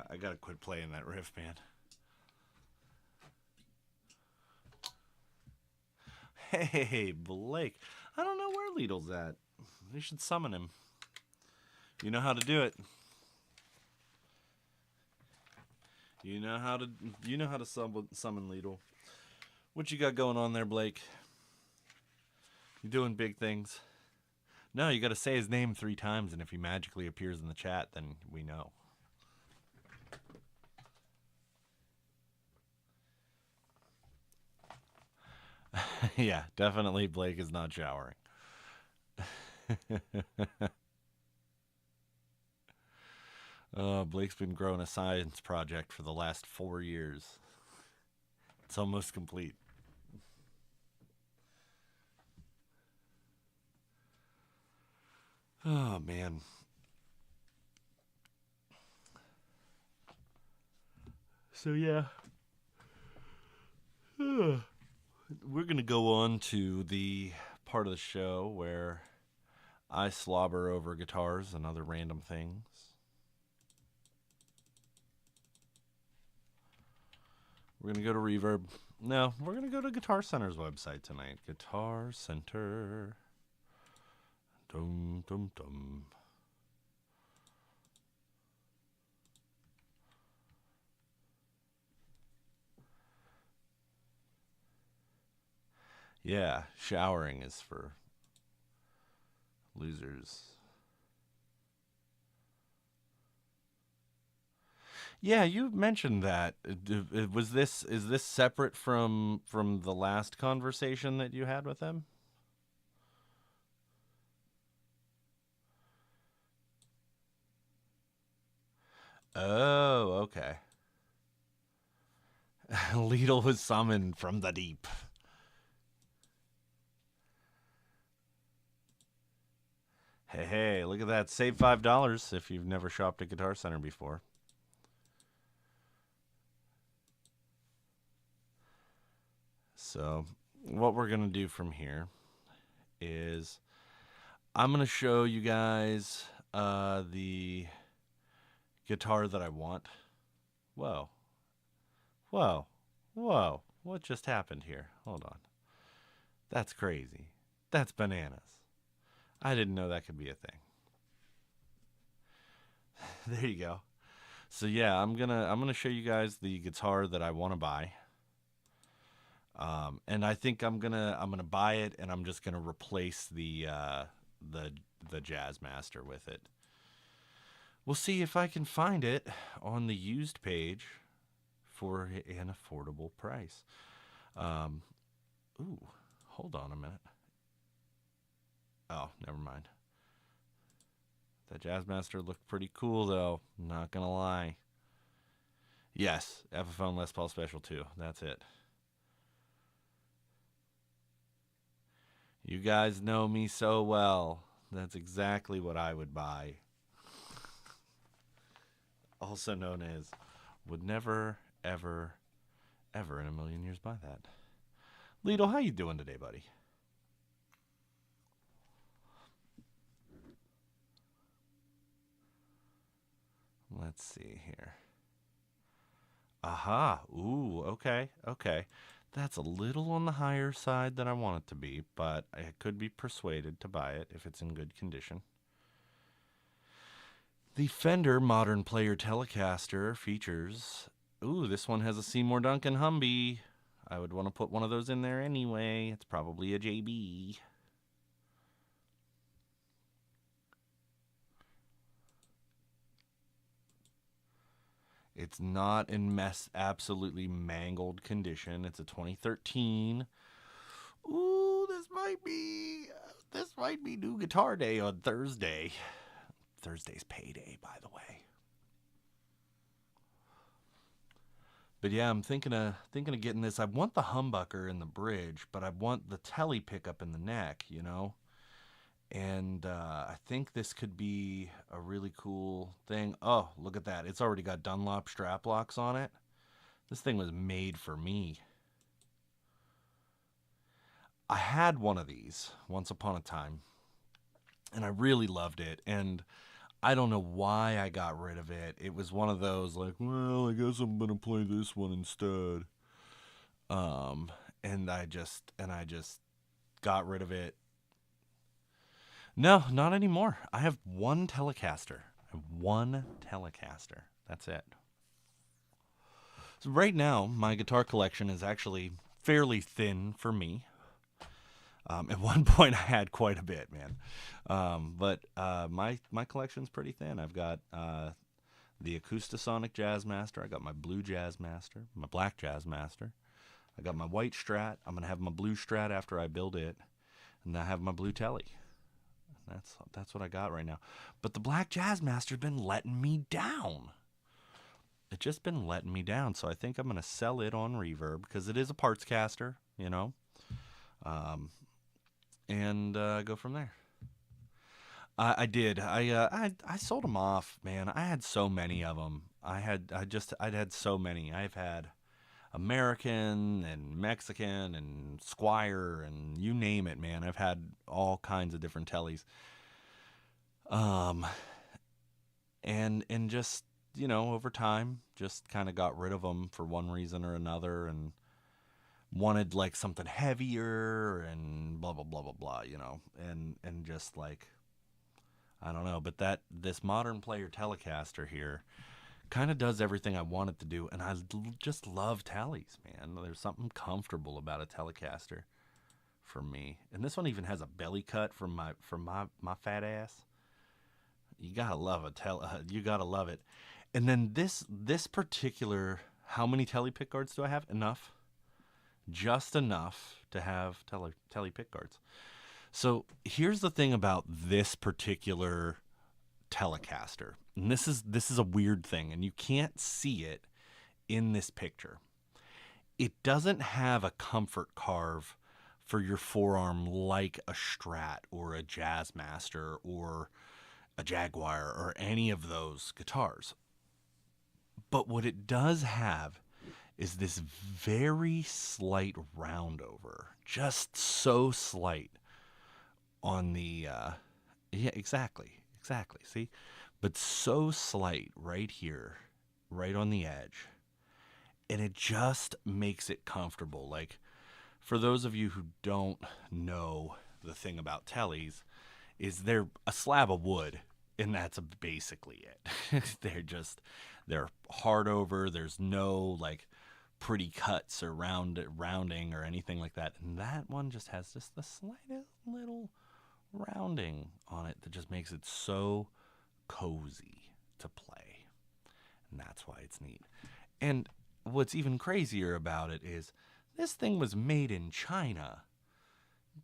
I gotta quit playing that riff, man. Hey, Blake. I don't know where Lidl's at. You should summon him. You know how to do it. You know how to summon Lidl. What you got going on there, Blake? You doing big things? No, you got to say his name 3 times, and if he magically appears in the chat, then we know. Yeah, definitely Blake is not showering. Blake's been growing a science project for the last 4 years. It's almost complete. Oh, man. So, yeah. We're going to go on to the part of the show where I slobber over guitars and other random things. We're going to go to Reverb. No, we're going to go to Guitar Center's website tonight. Guitar Center. Dum, dum, dum. Yeah, showering is for losers. Yeah, you mentioned that. Is this separate from the last conversation that you had with them? Oh, okay. Lidl was summoned from the deep. Hey, look at that. Save $5 if you've never shopped at Guitar Center before. So, what we're going to do from here is I'm going to show you guys the guitar that I want. Whoa. Whoa. Whoa. What just happened here? Hold on. That's crazy. That's bananas. I didn't know that could be a thing. There you go. So yeah, I'm gonna show you guys the guitar that I want to buy. And I think I'm gonna buy it, and I'm just gonna replace the Jazzmaster with it. We'll see if I can find it on the used page for an affordable price. Ooh, hold on a minute. Oh, never mind. That Jazzmaster looked pretty cool, though. Not gonna lie. Yes, Epiphone Les Paul Special 2. That's it. You guys know me so well. That's exactly what I would buy. Also known as would never, ever, ever in a million years buy that. Lidl, how you doing today, buddy? Let's see here. Aha. Ooh, okay. That's a little on the higher side than I want it to be, but I could be persuaded to buy it if it's in good condition. The Fender Modern Player Telecaster features... Ooh, this one has a Seymour Duncan Humby. I would want to put one of those in there anyway. It's probably a JB. It's not in absolutely mangled condition. It's a 2013. Ooh, this might be new guitar day on Thursday. Thursday's payday, by the way. But yeah, I'm thinking of getting this. I want the humbucker in the bridge, but I want the telly pickup in the neck, you know. And I think this could be a really cool thing. Oh, look at that! It's already got Dunlop strap locks on it. This thing was made for me. I had one of these once upon a time, and I really loved it. And I don't know why I got rid of it. It was one of those like, well, I guess I'm gonna play this one instead. Um, and I just got rid of it. No, not anymore. I have one Telecaster. I have one Telecaster. That's it. So right now, my guitar collection is actually fairly thin for me. At one point, I had quite a bit, man. But my collection's pretty thin. I've got the Acoustasonic Jazzmaster. I got my blue Jazzmaster, my black Jazzmaster. I got my white Strat. I'm gonna have my blue Strat after I build it, and I have my blue Telly. That's what I got right now. But the black Jazzmaster's been letting me down. It's just been letting me down. So I think I'm gonna sell it on Reverb because it is a parts caster, you know, and go from there. I did. I sold them off, man. I had so many of them. I'd had so many. I've had American and Mexican and Squire and you name it, man. I've had all kinds of different tellies. Um, and just over time, just kind of got rid of them for one reason or another, and wanted like something heavier and blah blah blah blah blah, and just like I don't know, but this modern player Telecaster here kind of does everything I want it to do, and I just love tellies, man. There's something comfortable about a Telecaster for me, and this one even has a belly cut from my fat ass. You gotta love you gotta love it. And then this particular, how many telly pick guards do I have? Enough, just enough to have telly pick guards. So here's the thing about this particular Telecaster. And this is a weird thing, and you can't see it in this picture. It doesn't have a comfort carve for your forearm like a Strat or a Jazzmaster or a Jaguar or any of those guitars. But what it does have is this very slight roundover, just so slight on the yeah, exactly, see, but so slight right here, right on the edge, and it just makes it comfortable. Like, for those of you who don't know the thing about tellies, is they're a slab of wood, and that's basically it. They're hard over. There's no like pretty cuts or rounding or anything like that, and that one just has just the slightest little rounding on it that just makes it so cozy to play. And that's why it's neat. And what's even crazier about it is this thing was made in China.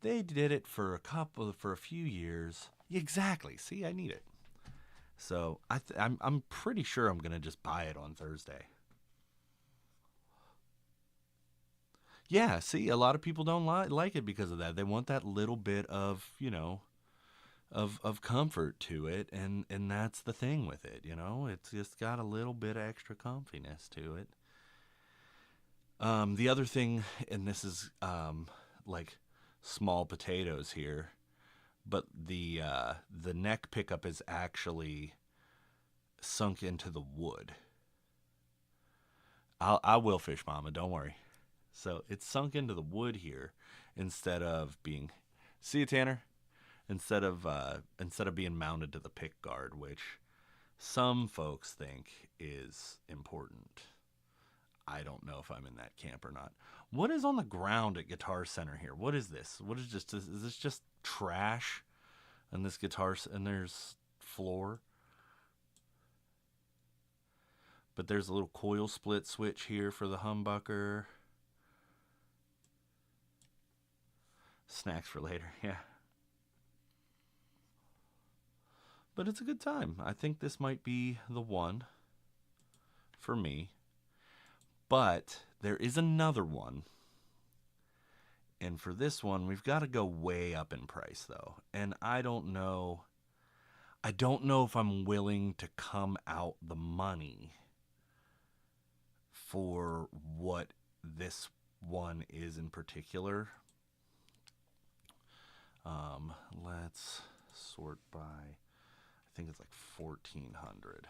They did it for a few years. Exactly. See, I need it. So I'm pretty sure I'm gonna just buy it on Thursday. Yeah, see, a lot of people don't like it because of that. They want that little bit of, of comfort to it, and that's the thing with it, It's just got a little bit of extra comfiness to it. The other thing, and this is like small potatoes here, but the neck pickup is actually sunk into the wood. I will, fish mama, don't worry. So it's sunk into the wood here instead of being, see you, Tanner, instead of being mounted to the pick guard, which some folks think is important. I don't know if I'm in that camp or not. What is on the ground at Guitar Center here? What is this? What is just, is this just trash? And this guitar, and there's floor. But there's a little coil split switch here for the humbucker. Snacks for later, yeah. But it's a good time. I think this might be the one for me. But there is another one. And for this one, we've got to go way up in price, though. And I don't know if I'm willing to come out the money for what this one is in particular. Let's sort by, I think it's like 1,400.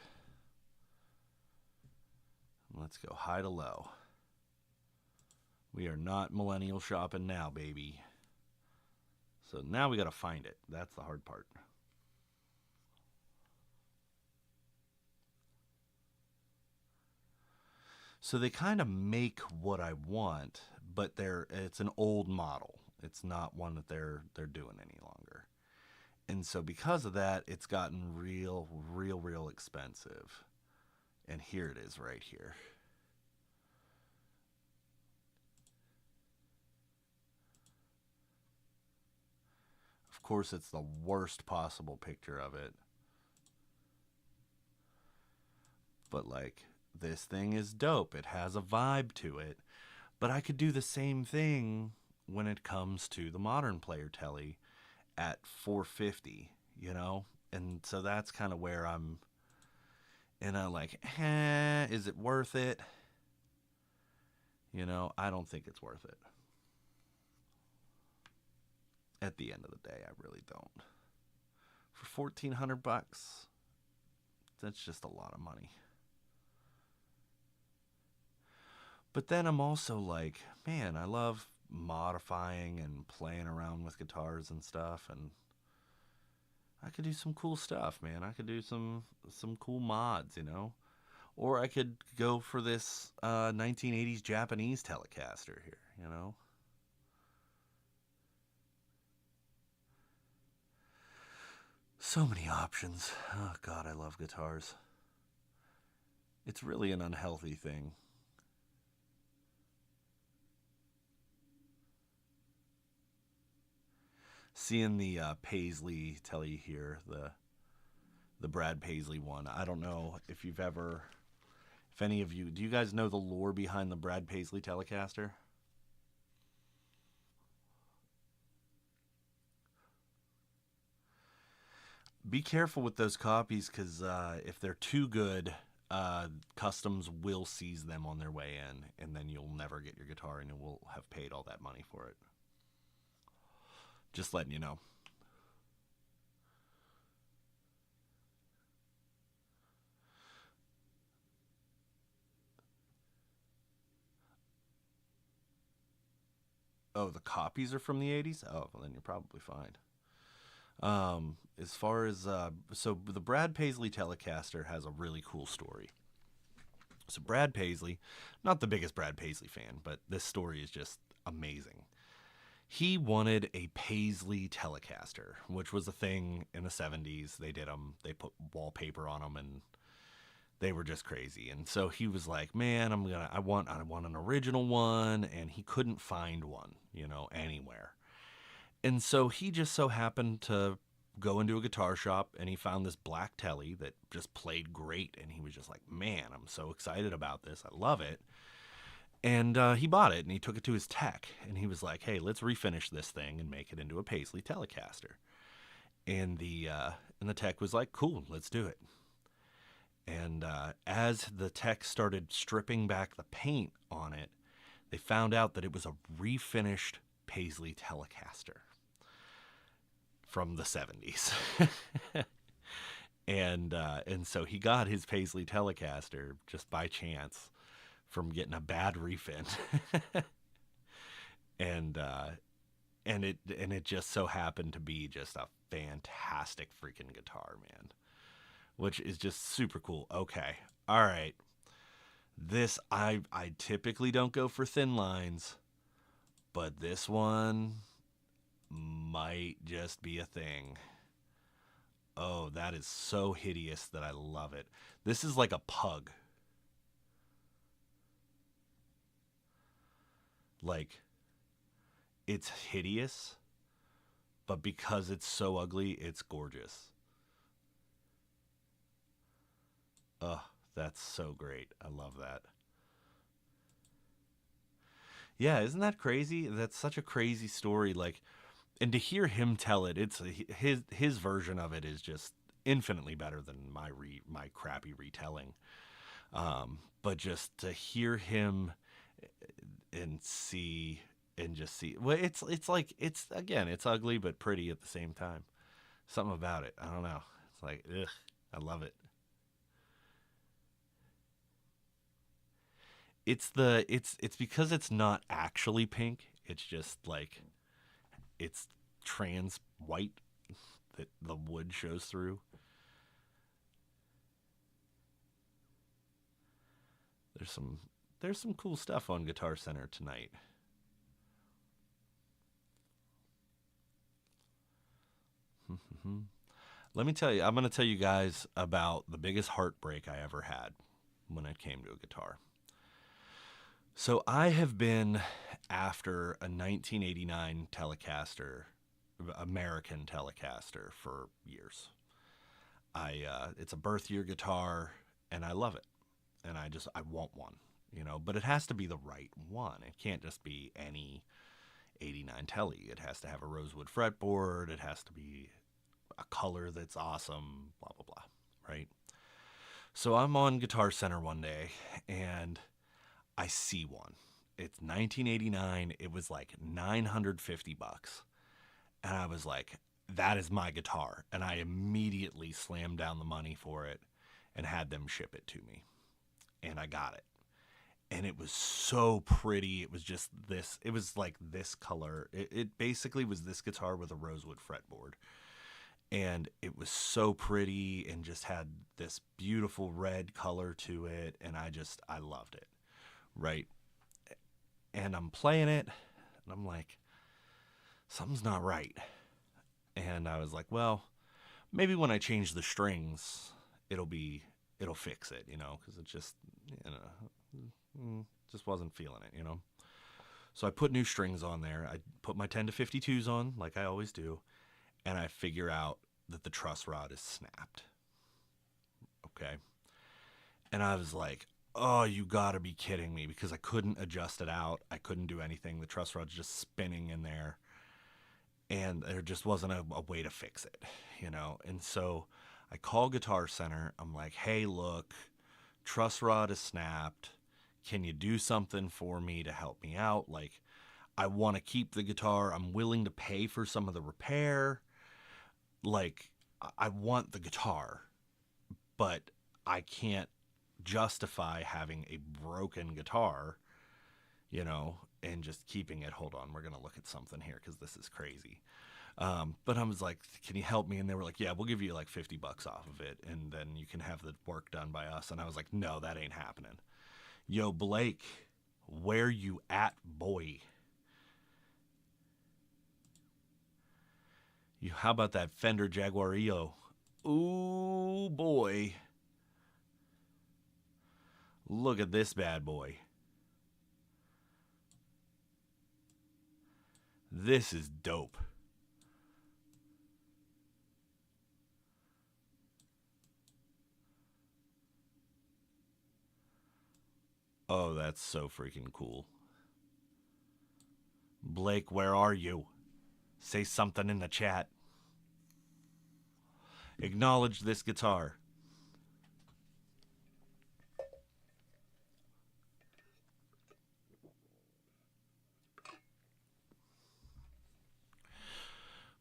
Let's go high to low. We are not millennial shopping now, baby. So now we got to find it. That's the hard part. So they kind of make what I want, but it's an old model. It's not one that they're doing any longer. And so because of that, it's gotten real expensive. And here it is right here. Of course, it's the worst possible picture of it. But like, this thing is dope. It has a vibe to it. But I could do the same thing when it comes to the modern player telly at $450, you know? And so that's kind of where I'm in a like, is it worth it? You know, I don't think it's worth it. At the end of the day, I really don't. For $1,400, that's just a lot of money. But then I'm also like, man, I love modifying and playing around with guitars and stuff, and I could do some cool stuff, man. I could do some cool mods, you know? Or I could go for this 1980s Japanese Telecaster here, you know? So many options. Oh, God, I love guitars. It's really an unhealthy thing. Seeing the Paisley telly here, the Brad Paisley one. I don't know if any of you, do you guys know the lore behind the Brad Paisley Telecaster? Be careful with those copies, because if they're too good, customs will seize them on their way in, and then you'll never get your guitar, and you will have paid all that money for it. Just letting you know. Oh, the copies are from the 80s? Oh, well, then you're probably fine. As far as, so the Brad Paisley Telecaster has a really cool story. So Brad Paisley, not the biggest Brad Paisley fan, but this story is just amazing. He wanted a Paisley Telecaster, which was a thing in the 70s. They did them, they put wallpaper on them, and they were just crazy. And so he was like, man, I want an original one, and he couldn't find one, you know, anywhere. And so he just so happened to go into a guitar shop, and he found this black telly that just played great, and he was just like, man, I'm so excited about this. I love it. And he bought it, and he took it to his tech, and he was like, hey, let's refinish this thing and make it into a Paisley Telecaster. And the tech was like, cool, let's do it. And as the tech started stripping back the paint on it, they found out that it was a refinished Paisley Telecaster from the 70s. And so he got his Paisley Telecaster just by chance from getting a bad refin. and it just so happened to be just a fantastic freaking guitar, man. Which is just super cool. Okay. All right. This, I typically don't go for thin lines, but this one might just be a thing. Oh, that is so hideous that I love it. This is like a pug. Like, it's hideous, but because it's so ugly, it's gorgeous. Ugh, that's so great. I love that. Yeah, isn't that crazy? That's such a crazy story. Like, and to hear him tell it, it's his version of it is just infinitely better than my crappy retelling. But just to hear him and see and just see, well, it's like it's again, it's ugly but pretty at the same time. Something about it, I don't know. It's like, ugh, I love it. It's because it's not actually pink. It's just like it's trans white that the wood shows through. There's some there's some cool stuff on Guitar Center tonight. Let me tell you, I'm going to tell you guys about the biggest heartbreak I ever had when it came to a guitar. So I have been after a 1989 Telecaster, American Telecaster, for years. It's a birth year guitar, and I love it, and I want one, But it has to be the right one. It can't just be any 89 Telly. It has to have a rosewood fretboard. It has to be a color that's awesome. Blah blah blah. Right. So I'm on Guitar Center one day, and I see one. It's 1989. It was like 950 bucks. And I was like, that is my guitar. And I immediately slammed down the money for it and had them ship it to me. And I got it. And it was so pretty. It was just this, it was like this color. It basically was this guitar with a rosewood fretboard. And it was so pretty and just had this beautiful red color to it. And I loved it. Right. And I'm playing it, and I'm like, something's not right. And I was like, well, maybe when I change the strings, it'll fix it, because it just, just wasn't feeling it. So I put new strings on there. I put my 10 to 52s on, like I always do, and I figure out that the truss rod is snapped. Okay. And I was like, oh, you gotta be kidding me, because I couldn't adjust it out. I couldn't do anything. The truss rod's just spinning in there. And there just wasn't a way to fix it. And so I call Guitar Center. I'm like, hey, look, truss rod is snapped. Can you do something for me to help me out? Like, I want to keep the guitar. I'm willing to pay for some of the repair. Like, I want the guitar, but I can't justify having a broken guitar, and just keeping it. Hold on, we're going to look at something here because this is crazy. But I was like, can you help me? And they were like, yeah, we'll give you like 50 bucks off of it, and then you can have the work done by us. And I was like, no, that ain't happening. Yo, Blake, where you at, boy? How about that Fender Jaguar EO? Ooh, boy. Look at this bad boy. This is dope. Oh, that's so freaking cool. Blake, where are you? Say something in the chat. Acknowledge this guitar.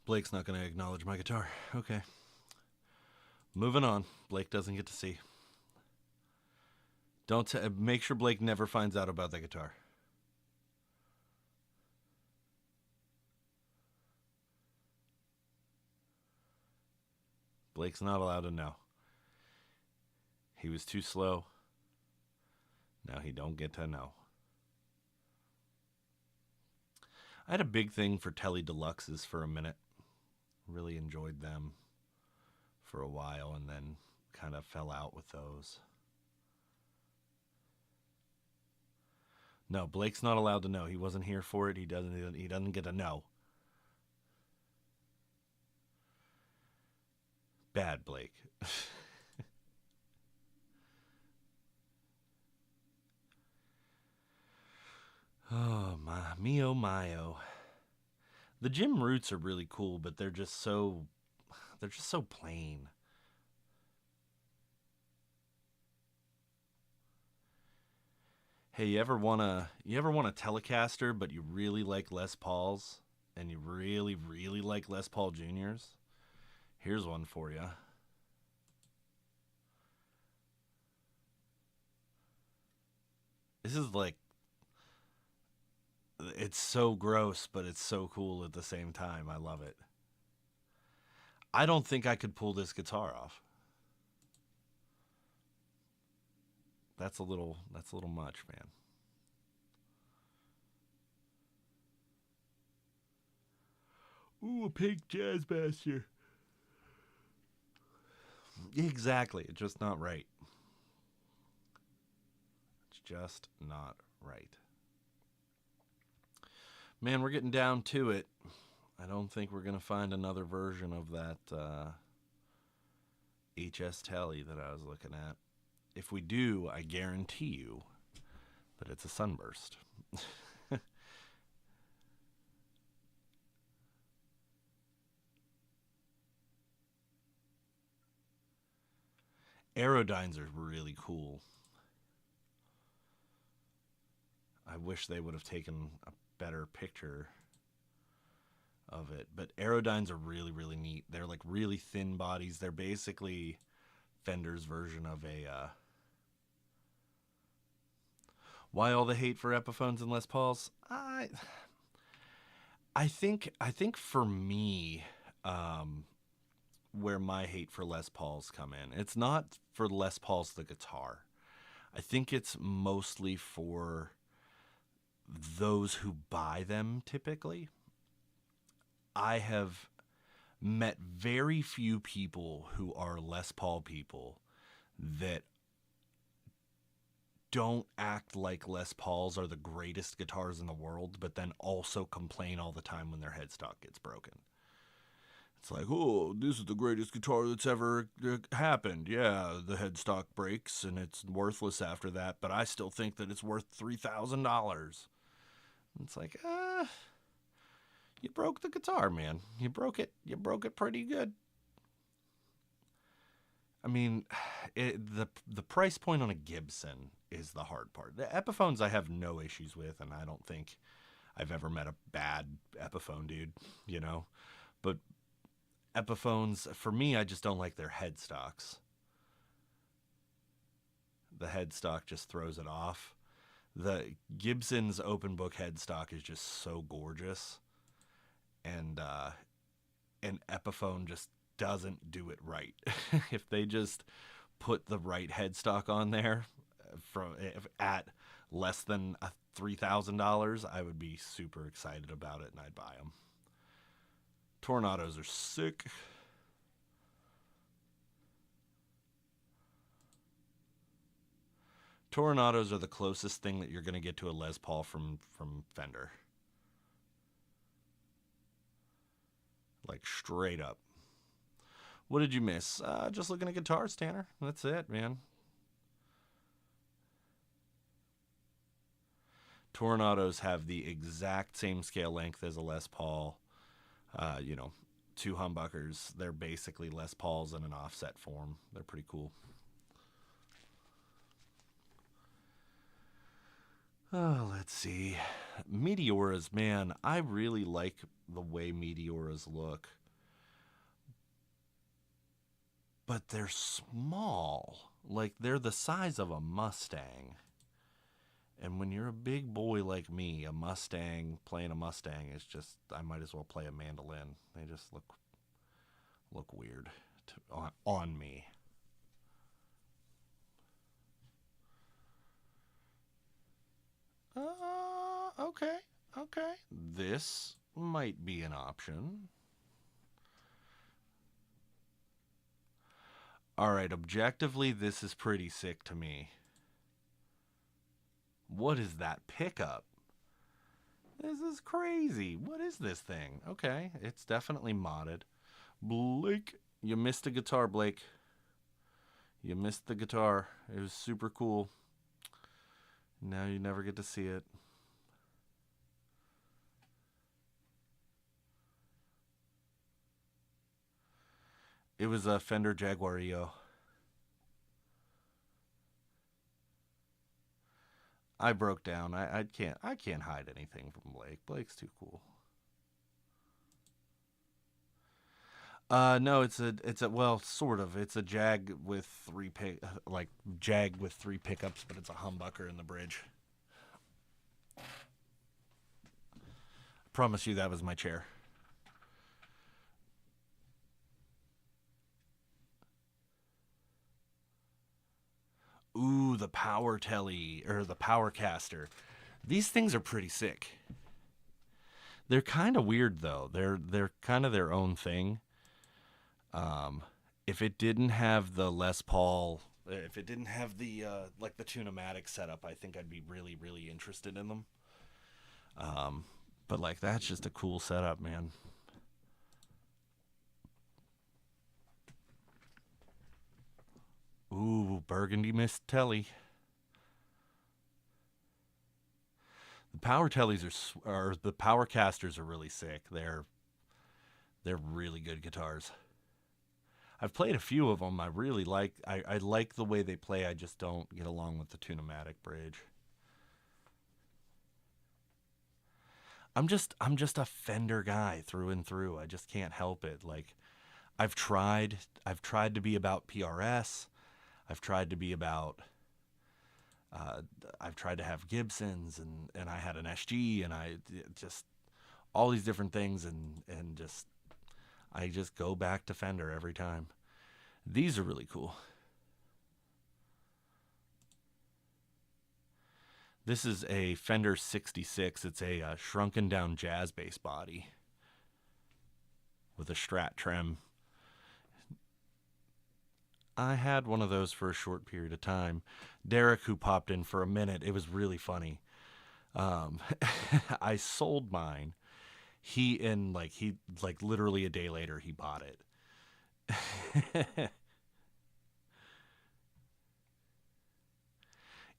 Blake's not going to acknowledge my guitar. Okay. Moving on. Blake doesn't get to see. Don't make sure Blake never finds out about the guitar. Blake's not allowed to know. He was too slow. Now he don't get to know. I had a big thing for Tele Deluxes for a minute. Really enjoyed them for a while, and then kind of fell out with those. No, Blake's not allowed to know. He wasn't here for it. He doesn't get a no. Bad Blake. Oh my mio mio. The gym roots are really cool, but they're just so plain. Hey, you ever want a Telecaster, but you really like Les Pauls, and you really like Les Paul Juniors? Here's one for you. This is like it's so gross, but it's so cool at the same time. I love it. I don't think I could pull this guitar off. That's a little much, man. Ooh, a pink jazz master. Exactly. It's just not right. It's just not right. Man, we're getting down to it. I don't think we're going to find another version of that HS Telly that I was looking at. If we do, I guarantee you that it's a sunburst. Aerodynes are really cool. I wish they would have taken a better picture of it. But Aerodynes are really neat. They're like really thin bodies. They're basically Fender's version of a. Why all the hate for Epiphones and Les Pauls? I think for me, um, where my hate for Les Pauls come in, it's not for Les Pauls the guitar. I think it's mostly for those who buy them typically. I have met very few people who are Les Paul people that don't act like Les Pauls are the greatest guitars in the world, but then also complain all the time when their headstock gets broken. It's like, oh, this is the greatest guitar that's ever happened. Yeah, the headstock breaks and it's worthless after that, but I still think that it's worth $3,000. It's like, you broke the guitar, man. You broke it. You broke it pretty good. I mean, the price point on a Gibson is the hard part. The Epiphones I have no issues with, and I don't think I've ever met a bad Epiphone dude, you know. But Epiphones, for me, I just don't like their headstocks. The headstock just throws it off. The Gibson's open book headstock is just so gorgeous, and an Epiphone just doesn't do it right. If they just put the right headstock on there at less than $3,000, I would be super excited about it and I'd buy them. Tornados are sick. Tornados are the closest thing that you're going to get to a Les Paul from Fender. Like straight up. What did you miss? Just looking at guitars, Tanner. That's it, man. Tornadoes have the exact same scale length as a Les Paul. You know, two humbuckers. They're basically Les Pauls in an offset form. They're pretty cool. Oh, let's see. Meteoras, man, I really like the way Meteoras look. But they're small. Like, they're the size of a Mustang. And when you're a big boy like me, a Mustang, playing a Mustang is just, I might as well play a mandolin. They just look weird on me. Okay, okay. This might be an option. All right, objectively, this is pretty sick to me. What is that pickup? This is crazy. What is this thing? Okay, it's definitely modded. Blake, you missed a guitar, Blake. You missed the guitar. It was super cool. Now you never get to see it. It was a Fender Jaguar EO. I broke down. I can't hide anything from Blake. Blake's too cool. No, it's a well, sort of. It's a Jag with like Jag with three pickups, but it's a humbucker in the bridge. I promise you that was my chair. Ooh, the Power Telly or the Power Caster. These things are pretty sick. They're kind of weird though. They're kind of their own thing. Um, if it didn't have the Les Paul, if it didn't have the like the Tune-o-matic setup, I think I'd be really interested in them. Um, but like that's just a cool setup, man. Ooh, Burgundy Mist Telly. The Power Tellys or the Power Casters are really sick. They're really good guitars. I've played a few of them. I like the way they play. I just don't get along with the Tune-o-matic bridge. I'm just a Fender guy through and through. I just can't help it. Like I've tried to be about PRS. I've tried to be about uh, I've tried to have Gibsons and I had an SG and I just all these different things and just I just go back to Fender every time. These are really cool. This is a Fender 66. It's a shrunken down jazz bass body with a Strat trim. I had one of those for a short period of time. Derek, who popped in for a minute, it was really funny. Um, I sold mine. He literally a day later he bought it.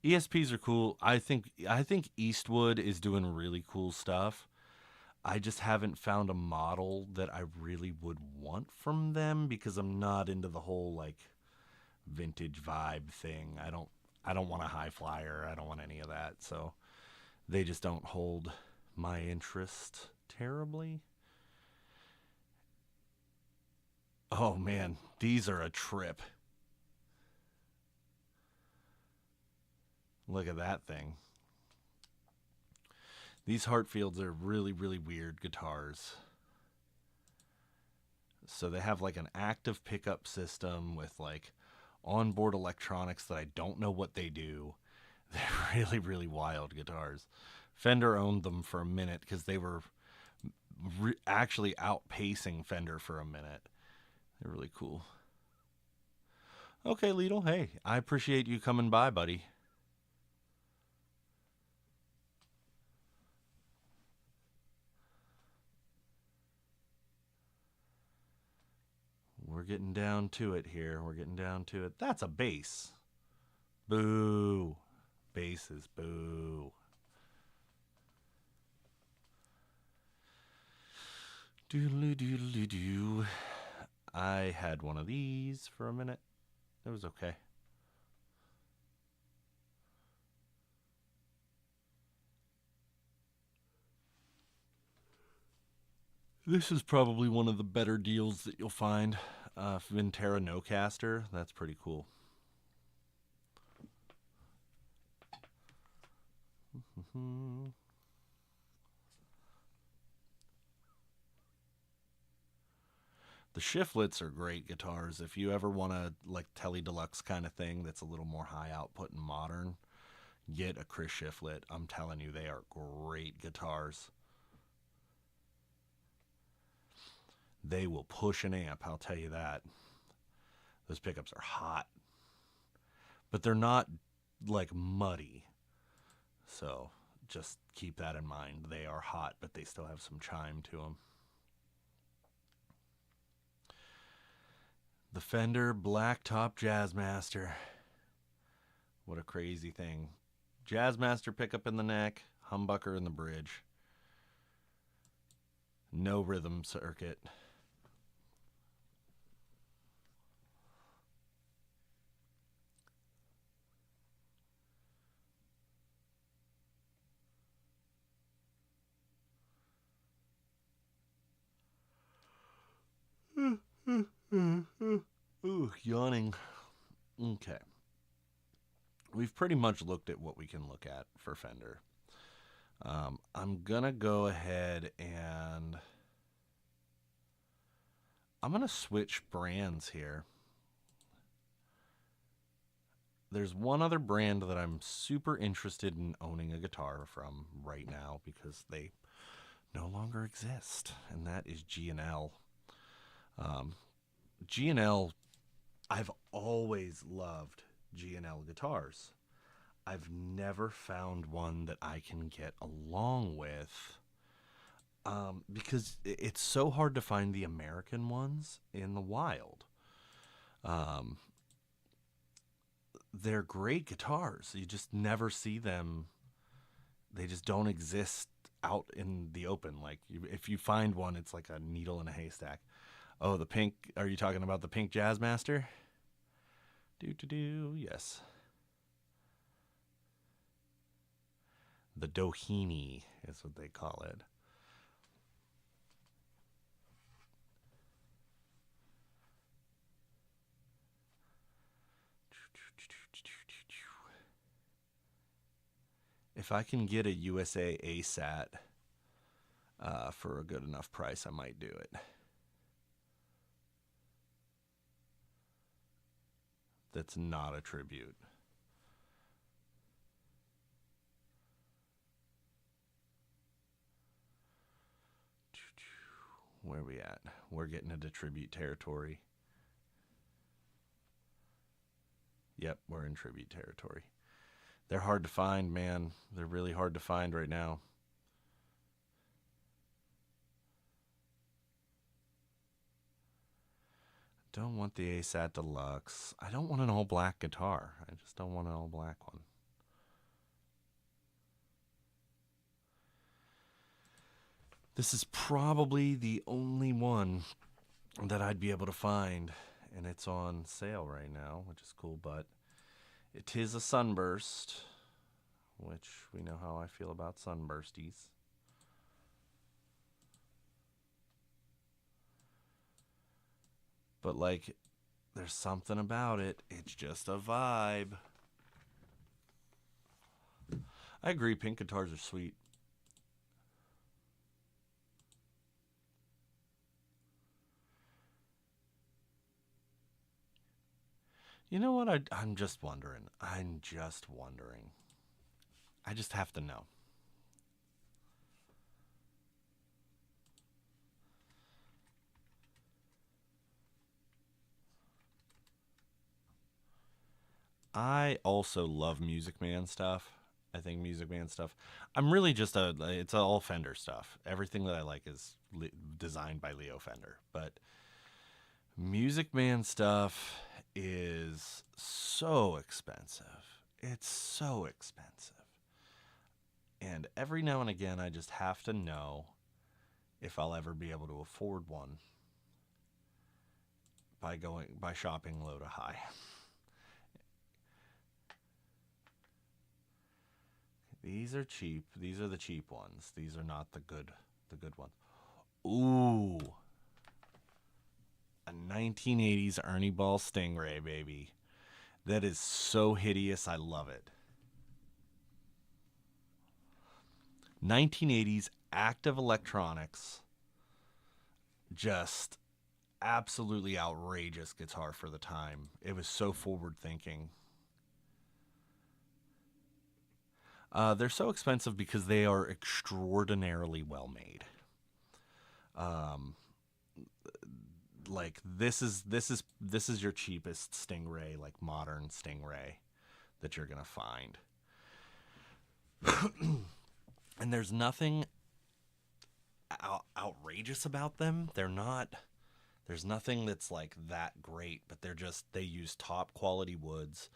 ESPs are cool. I think Eastwood is doing really cool stuff. I just haven't found a model that I really would want from them because I'm not into the whole like vintage vibe thing. I don't want a high flyer. I don't want any of that. So they just don't hold my interest terribly. Oh man, these are a trip. Look at that thing. These Hartfields are really weird guitars. So they have like an active pickup system with like onboard electronics that I don't know what they do. They're really wild guitars. Fender owned them for a minute because they were actually outpacing Fender for a minute. They're really cool. Okay, Lidl. Hey, I appreciate you coming by, buddy. We're getting down to it here. We're getting down to it. That's a bass. Boo. Basses. Boo. Doodly doodly doo. I had one of these for a minute. It was okay. This is probably one of the better deals that you'll find. Vintera Nocaster. That's pretty cool. The Shiflets are great guitars. If you ever want a like Tele Deluxe kind of thing that's a little more high output and modern, get a Chris Shiflet. I'm telling you, they are great guitars. They will push an amp, I'll tell you that. Those pickups are hot, but they're not like muddy. So just keep that in mind. They are hot, but they still have some chime to them. The Fender Blacktop Jazzmaster. What a crazy thing. Jazzmaster pickup in the neck, humbucker in the bridge. No rhythm circuit. Ooh, yawning. Okay. We've pretty much looked at what we can look at for Fender. I'm going to go ahead and I'm going to switch brands here. There's one other brand that I'm super interested in owning a guitar from right now because they no longer exist, and that is G&L. G&L, I've always loved G&L guitars. I've never found one that I can get along with because it's so hard to find the American ones in the wild. They're great guitars. You just never see them. They just don't exist out in the open. Like if you find one, it's like a needle in a haystack. Oh, the pink. Are you talking about the pink Jazzmaster? Yes. The Doheny is what they call it. If I can get a USA ASAT for a good enough price, I might do it. That's not a tribute. Where are we at? We're getting into tribute territory. Yep, we're in tribute territory. They're hard to find, man. They're really hard to find right now. Don't want the ASAT Deluxe. I don't want an all black guitar. I just don't want an all black one. This is probably the only one that I'd be able to find, and it's on sale right now, which is cool, but it is a Sunburst, which we know how I feel about Sunbursties. But like, there's something about it. It's just a vibe. I agree, pink guitars are sweet. You know what? I'm just wondering. I'm just wondering. I just have to know. I also love Music Man stuff. I think Music Man stuff. I'm really just it's all Fender stuff. Everything that I like is designed by Leo Fender. But Music Man stuff is so expensive. It's so expensive. And every now and again, I just have to know if I'll ever be able to afford one by shopping low to high. These are cheap. These are the cheap ones. These are not the good ones. Ooh. A 1980s Ernie Ball Stingray, baby. That is so hideous. I love it. 1980s active electronics. Just absolutely outrageous guitar for the time. It was so forward thinking. They're so expensive because they are extraordinarily well made. Like this is your cheapest Stingray, like modern Stingray that you're gonna find. And there's nothing outrageous about them. They're not. There's nothing that's like that great, but they use top quality woods.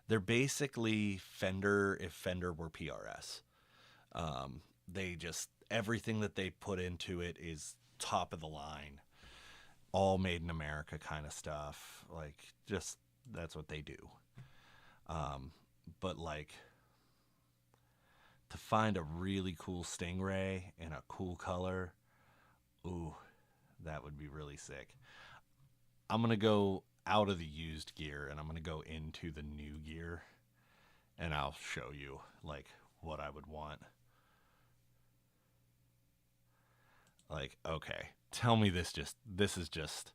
They're basically Fender if Fender were PRS. They just everything that they put into it is top of the line, all made in America kind of stuff. Like just that's what they do. But like to find a really cool Stingray in a cool color, ooh, that would be really sick. I'm gonna go out of the used gear and I'm gonna go into the new gear, and I'll show you like what I would want. Like, okay, tell me this is just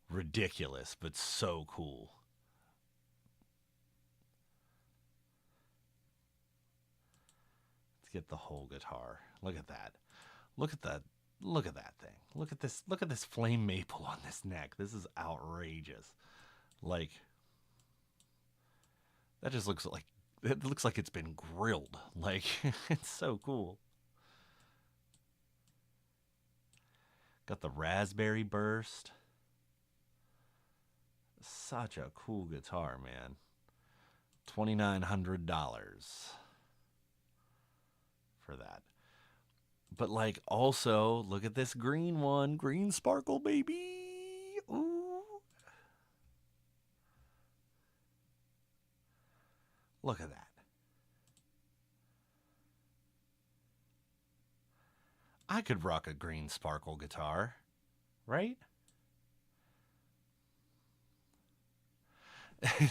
ridiculous, but so cool. Let's get the whole guitar. Look at that. Look at that. Look at that thing. Look at this. Look at this flame maple on this neck. This is outrageous. Like that just looks like it looks like it's been grilled. Like it's so cool. Got the raspberry burst. Such a cool guitar, man. $2,900 for that. But like also, look at this green one. Green sparkle, baby. Ooh. Look at that. I could rock a green sparkle guitar, right?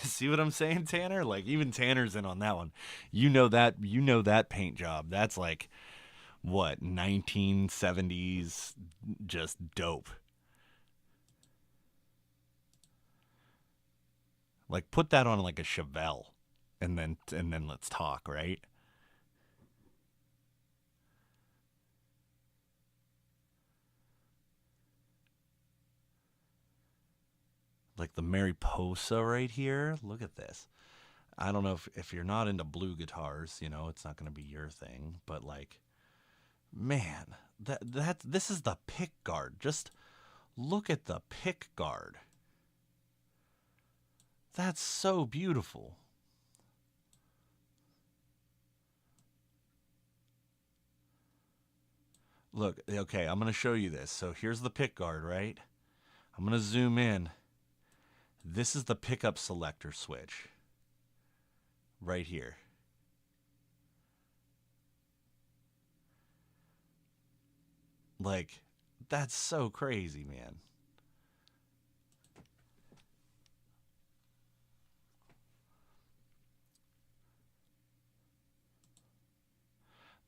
See what I'm saying, Tanner? Like even Tanner's in on that one. You know that paint job. That's like what, 1970s just dope. Like put that on like a Chevelle and then let's talk, right? Like the Mariposa right here. Look at this. I don't know if you're not into blue guitars, you know, it's not going to be your thing, but like man, that this is the pick guard. Just look at the pick guard. That's so beautiful. Look, okay, I'm going to show you this. So here's the pick guard, right? I'm going to zoom in. This is the pickup selector switch right here. Like, that's so crazy, man.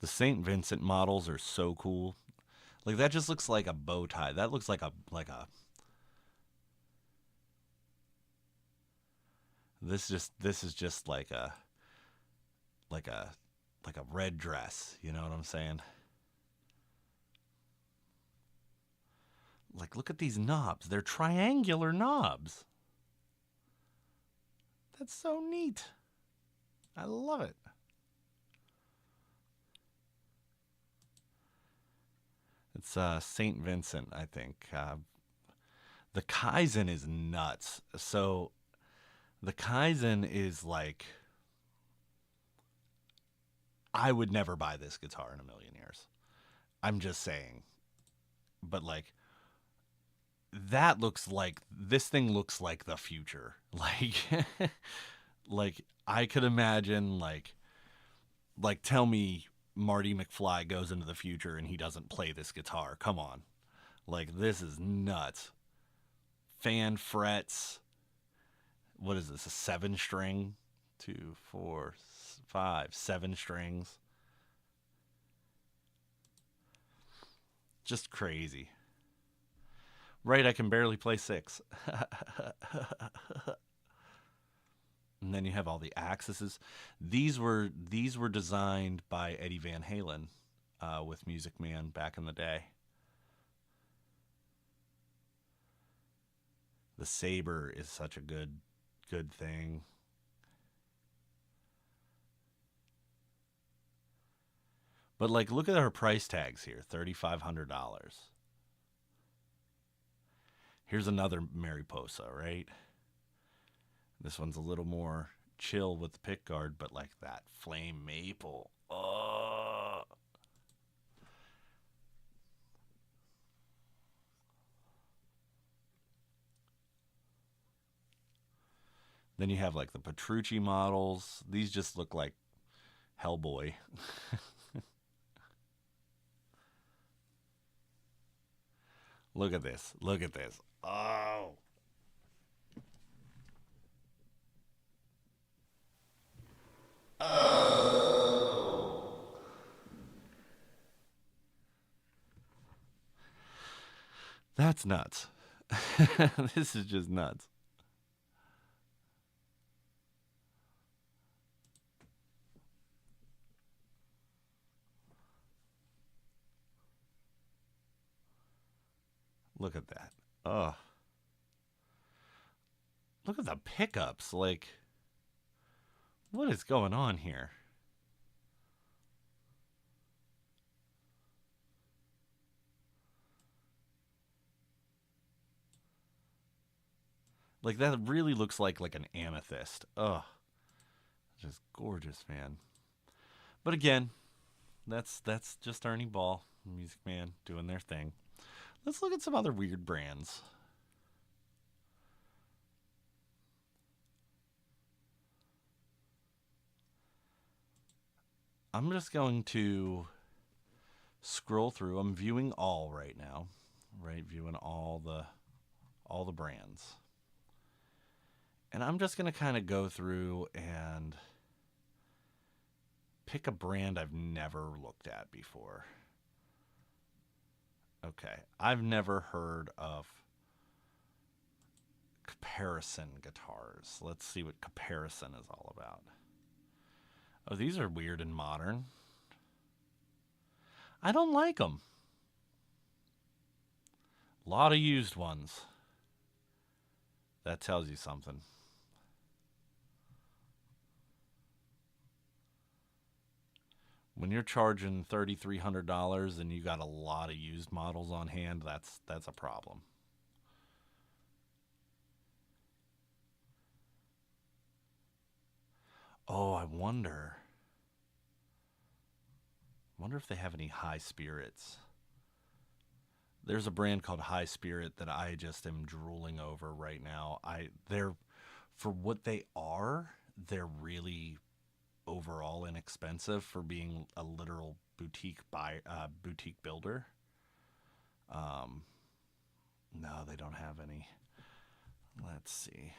The St. Vincent models are so cool. Like that just looks like a bow tie. That looks like a this is just like a like a red dress, you know what I'm saying? Like look at these knobs. They're triangular knobs. That's so neat. I love it. It's St. Vincent, I think. The Kaizen is nuts. So the Kaizen is like I would never buy this guitar in a million years. I'm just saying. But like that looks like this thing looks like the future. Like like I could imagine like tell me Marty McFly goes into the future and he doesn't play this guitar. Come on. Like this is nuts. Fan frets. What is this? A 7 string? Two, four, five, 7 strings. Just crazy. Right, I can barely play six. And then you have all the axes. These were designed by Eddie Van Halen with Music Man back in the day. The saber is such a good thing. But like, look at her price tags here, $3,500. Here's another Mariposa, right? This one's a little more chill with the pick guard, but like that flame maple. Oh. Then you have like the Petrucci models. These just look like Hellboy. Look at this. Look at this. Oh. Oh. That's nuts. This is just nuts. Look at that. Oh. Look at the pickups. Like, what is going on here? Like, that really looks like an amethyst. Ugh. Just gorgeous, man. But again, that's just Ernie Ball, Music Man, doing their thing. Let's look at some other weird brands. I'm just going to scroll through. I'm viewing all right now, right? Viewing all the brands. And I'm just going to kind of go through and pick a brand I've never looked at before. Okay, I've never heard of Comparison guitars. Let's see what Comparison is all about. Oh, these are weird and modern. I don't like them. A lot of used ones. That tells you something. When you're charging $3,300 and you got a lot of used models on hand, that's a problem. Oh, I wonder if they have any High Spirits. There's a brand called High Spirit that I just am drooling over right now. They're, for what they are, they're really overall inexpensive for being a literal boutique builder. Um, no, they don't have any. Let's see.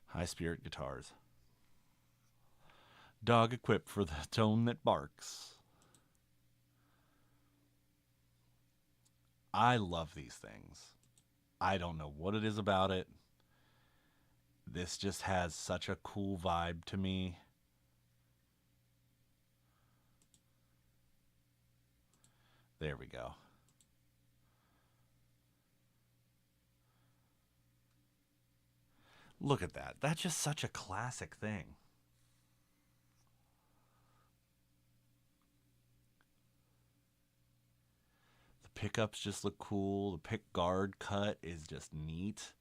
High Spirit guitars. Dog equipped for the tone that barks. I love these things. I don't know what it is about it. This just has such a cool vibe to me. There we go. Look at that. That's just such a classic thing. The pickups just look cool. The pick guard cut is just neat.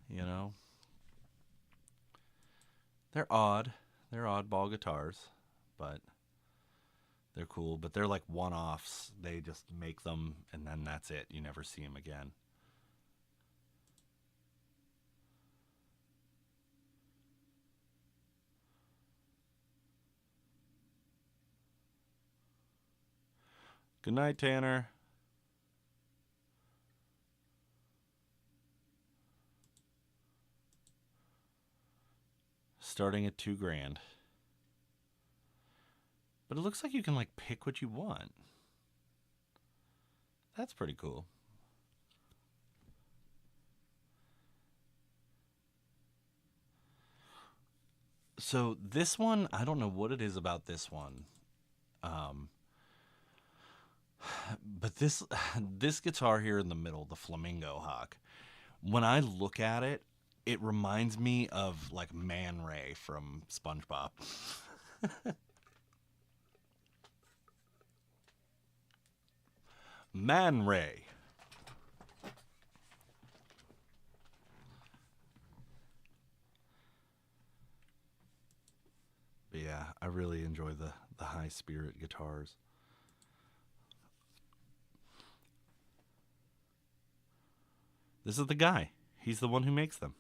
You know? They're odd. They're oddball guitars, but they're cool. But they're like one offs. They just make them and then that's it. You never see them again. Good night, Tanner. Starting at $2,000. But it looks like you can like pick what you want. That's pretty cool. So this one, I don't know what it is about this one. Um, but this this guitar here in the middle, the Flamingo Hawk, When I look at it, it reminds me of like Man Ray from SpongeBob. Man Ray. But yeah, I really enjoy the high spirit guitars. This is the guy. He's the one who makes them.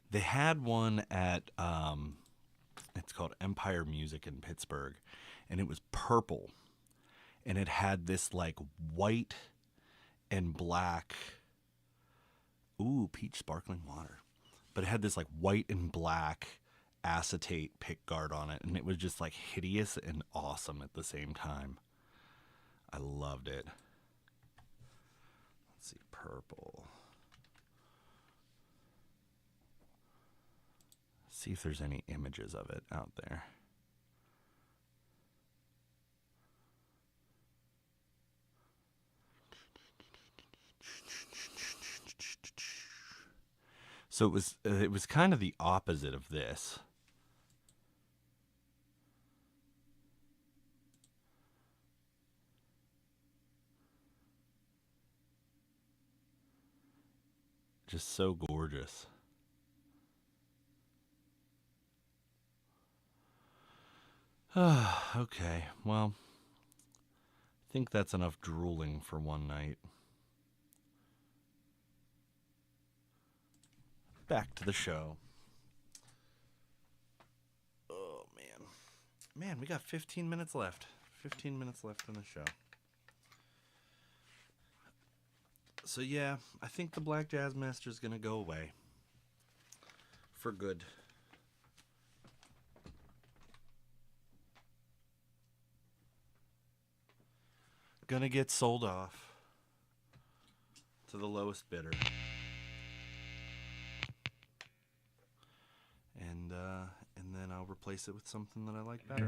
They had one at it's called Empire Music in Pittsburgh, and it was purple, and it had this like white and black, ooh, peach sparkling water, but it had this like white and black acetate pick guard on it, and it was just like hideous and awesome at the same time. I loved it. Let's see, purple. See if there's any images of it out there. So it was kind of the opposite of this. Just so gorgeous. Okay, well, I think that's enough drooling for one night. Back to the show. Oh, man. Man, we got 15 minutes left. 15 minutes left in the show. So, yeah, I think the Black Jazz Master is going to go away. For good. Gonna get sold off to the lowest bidder. And then I'll replace it with something that I like better.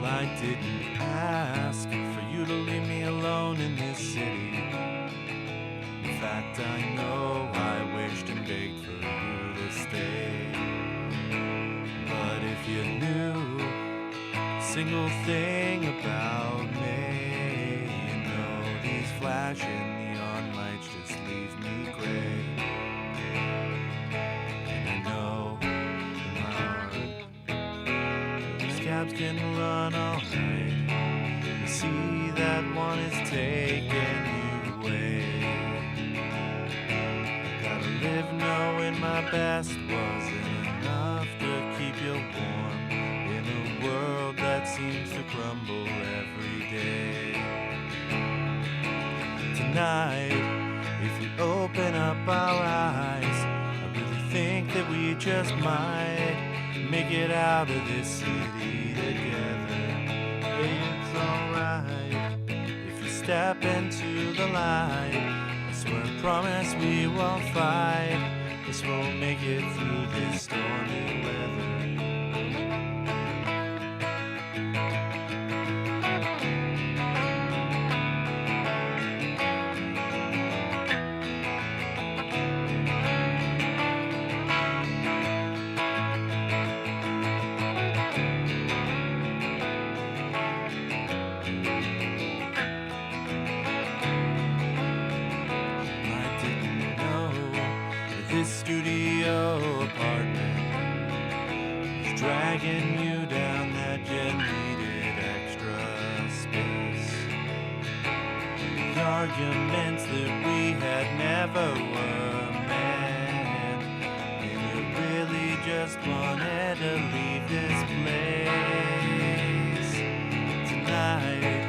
I didn't ask for you to leave me alone in this city. In fact, I know I wished and begged for you to stay. But if you knew a single thing about me, you know these flashing neon lights just leave me gray. And I know in my heart these cabs can run all night. You see that one is taking you away. I gotta live knowing my best wasn't enough to keep you warm in a world that seems to crumble every day. Tonight, if we open up our eyes, I really think that we just might make it out of this city together. It's alright if you step into the light. I swear I promise we won't fight. Yes, we'll make it through this stormy weather. This studio apartment is dragging you down that you needed extra space. The arguments that we had never were meant, and you really just wanted to leave this place. Tonight,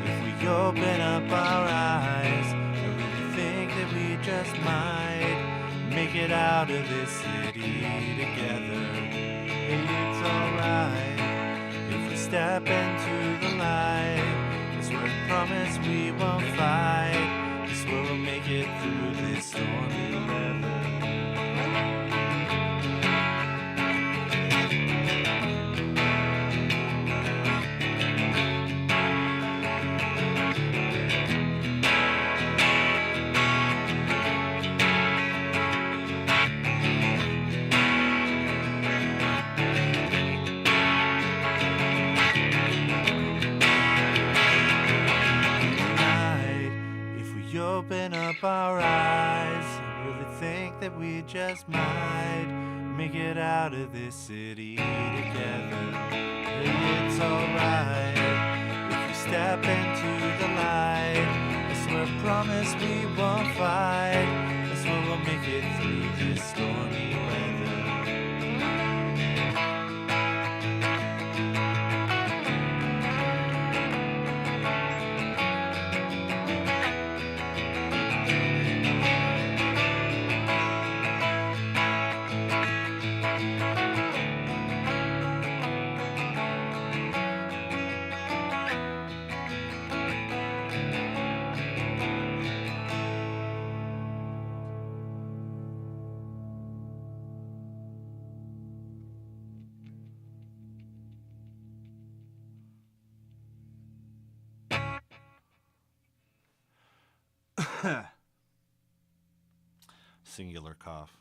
if we open up our eyes, out of this city together. It's alright if we step into the light. This word promise we won't fight. This will make it through this stormy weather. Open up our eyes and really think that we just might make it out of this city together. It's alright if we step into the light. I swear, promise we won't fight. I swear we'll make it through this stormy weather. Singular cough.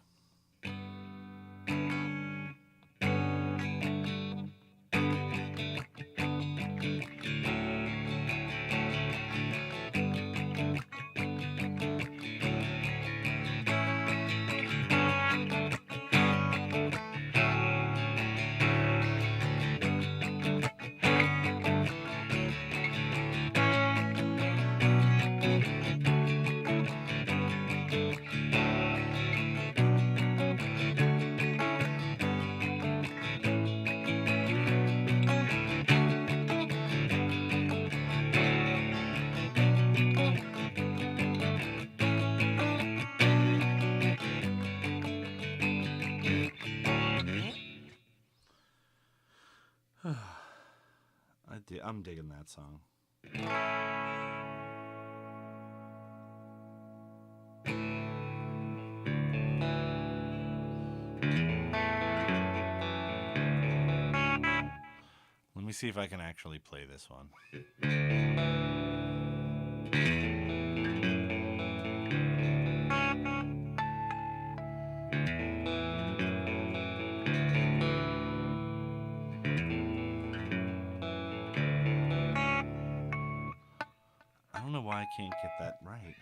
I'm digging that song. Let me see if I can actually play this one. I don't know why I can't get that right.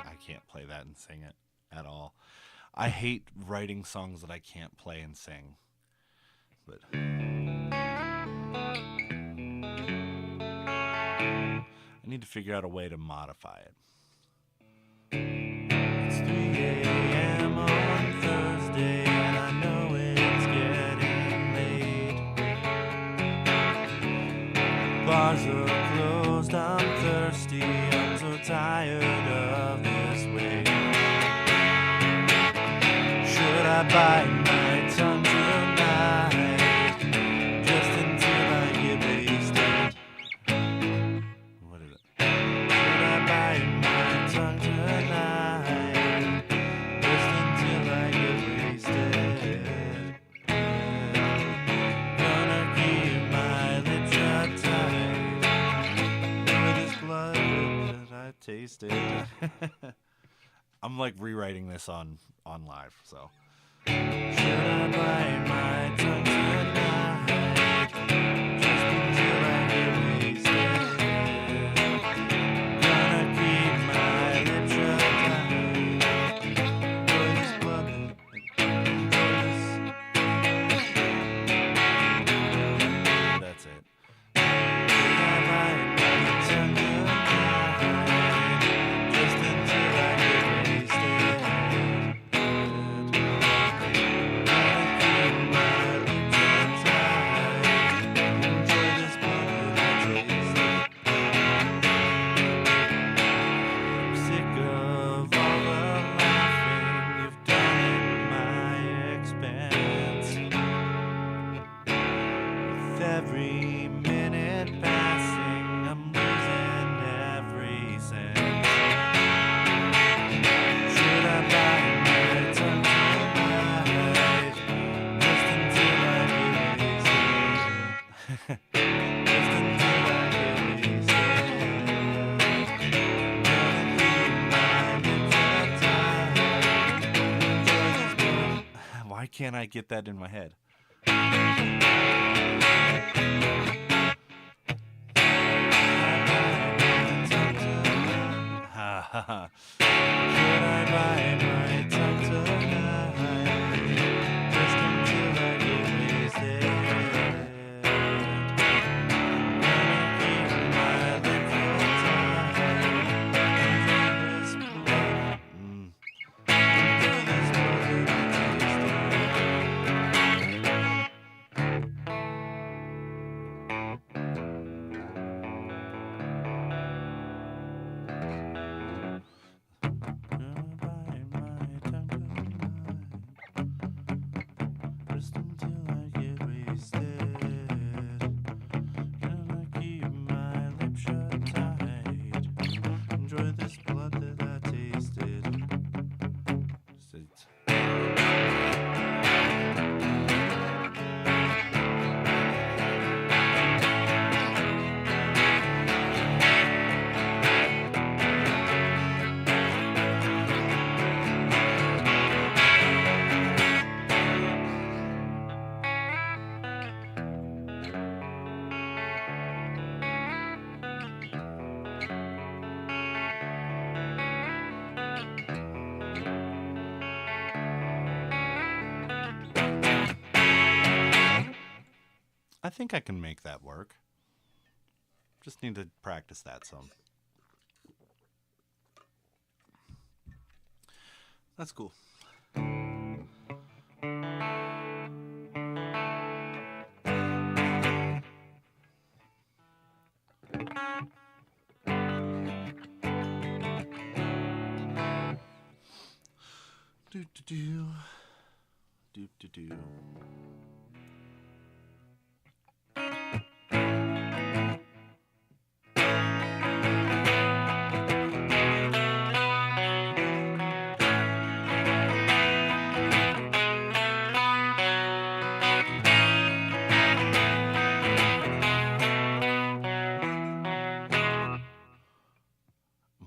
I can't play that and sing it at all. I hate writing songs that I can't play and sing. But I need to figure out a way to modify it. It's 3 a.m. on Thursday, and I know it's getting late. Bars are closed, I'm thirsty, I'm so tired of this wait. Should I bite my tongue tonight, just until I get wasted? What is it? Should I bite my tongue tonight, just until I get wasted? Gonna keep my lips shut tight with this blood that I tasted. I'm like rewriting this on live, so. Should I bite my tongue tonight, just until I get wasted? Gonna keep my lips shut tight, for this blood. That's it. Should I bite my can't I get that in my head? Ha ha ha. Should I bite my tongue tonight? Just until I get wasted. Gonna keep my lips real tight. This blood. Until this blood just until I get wasted. Gonna keep my lips shut tight. Enjoy this blood that I tasted. I think I can make that work. Just need to practice that some. That's cool. Do do do. Do do do.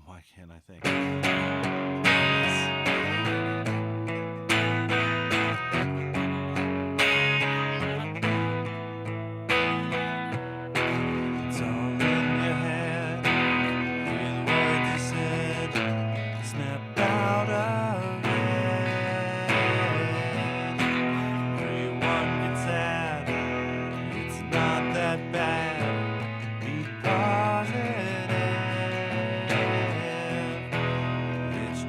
Why can't I think? It's all in your head. Hear the words you said. Snap out of it. Everyone gets sad. It's not that bad. Be positive. It's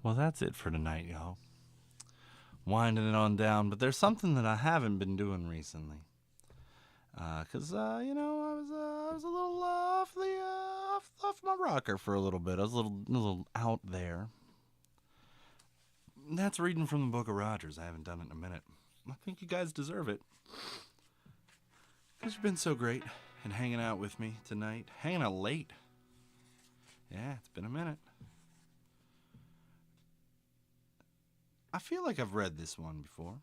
Well, that's it for tonight, y'all. Winding it on down, but there's something that I haven't been doing recently. Cause I was a little off my rocker for a little bit. I was a little out there. That's reading from the Book of Rogers. I haven't done it in a minute. I think you guys deserve it. Cause you've been so great and hanging out with me tonight. Hanging out late. Yeah, it's been a minute. I feel like I've read this one before.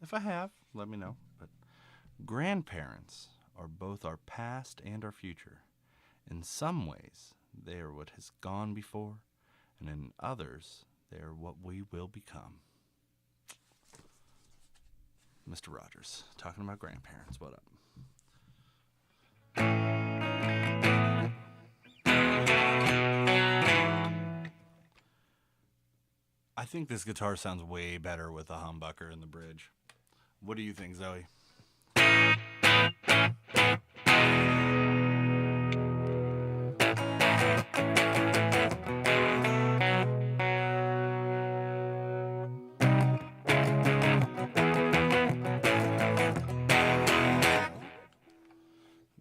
If I have, let me know. But grandparents are both our past and our future. In some ways, they are what has gone before, and in others, they are what we will become. Mr. Rogers, talking about grandparents. What up? I think this guitar sounds way better with a humbucker in the bridge. What do you think, Zoe?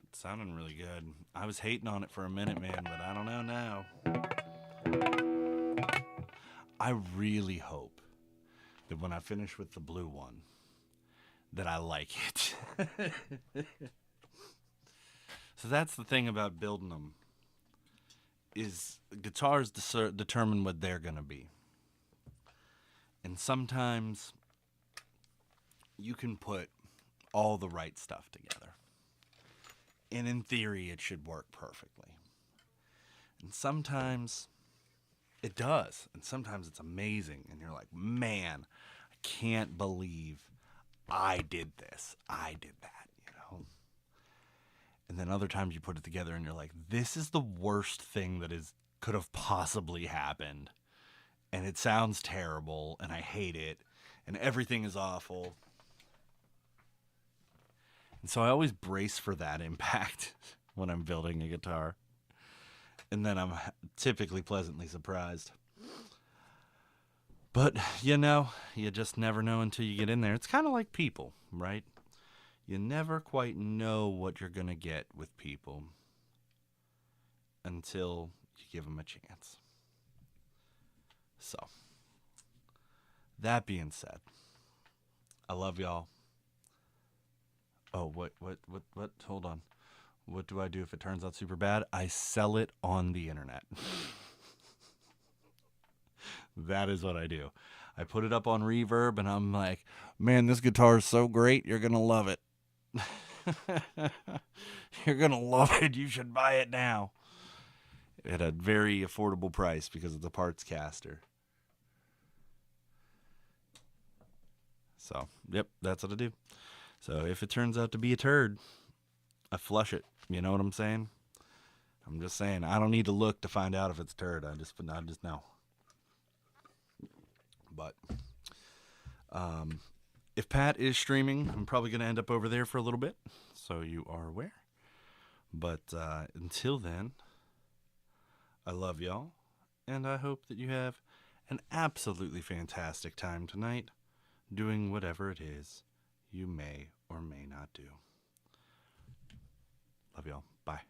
It's sounding really good. I was hating on it for a minute, man, but I don't know now. I really hope that when I finish with the blue one, that I like it. So that's the thing about building them, is guitars determine what they're going to be. And sometimes you can put all the right stuff together. And in theory, it should work perfectly. And sometimes it does. And sometimes it's amazing. And you're like, man, I can't believe I did this. I did that, you know? And then other times you put it together and you're like, this is the worst thing that could have possibly happened. And it sounds terrible and I hate it. And everything is awful. And so I always brace for that impact when I'm building a guitar. And then I'm typically pleasantly surprised. But, you just never know until you get in there. It's kind of like people, right? You never quite know what you're going to get with people until you give them a chance. So, that being said, I love y'all. Oh, what? Hold on. What do I do if it turns out super bad? I sell it on the internet. That is what I do. I put it up on Reverb and I'm like, man, this guitar is so great. You're going to love it. You're going to love it. You should buy it now. At a very affordable price because it's a parts caster. So, yep, that's what I do. So if it turns out to be a turd, I flush it. You know what I'm saying? I'm just saying, I don't need to look to find out if it's a turd. I just know. But if Pat is streaming, I'm probably going to end up over there for a little bit, so you are aware. But until then, I love y'all, and I hope that you have an absolutely fantastic time tonight doing whatever it is you may or may not do. Love y'all. Bye.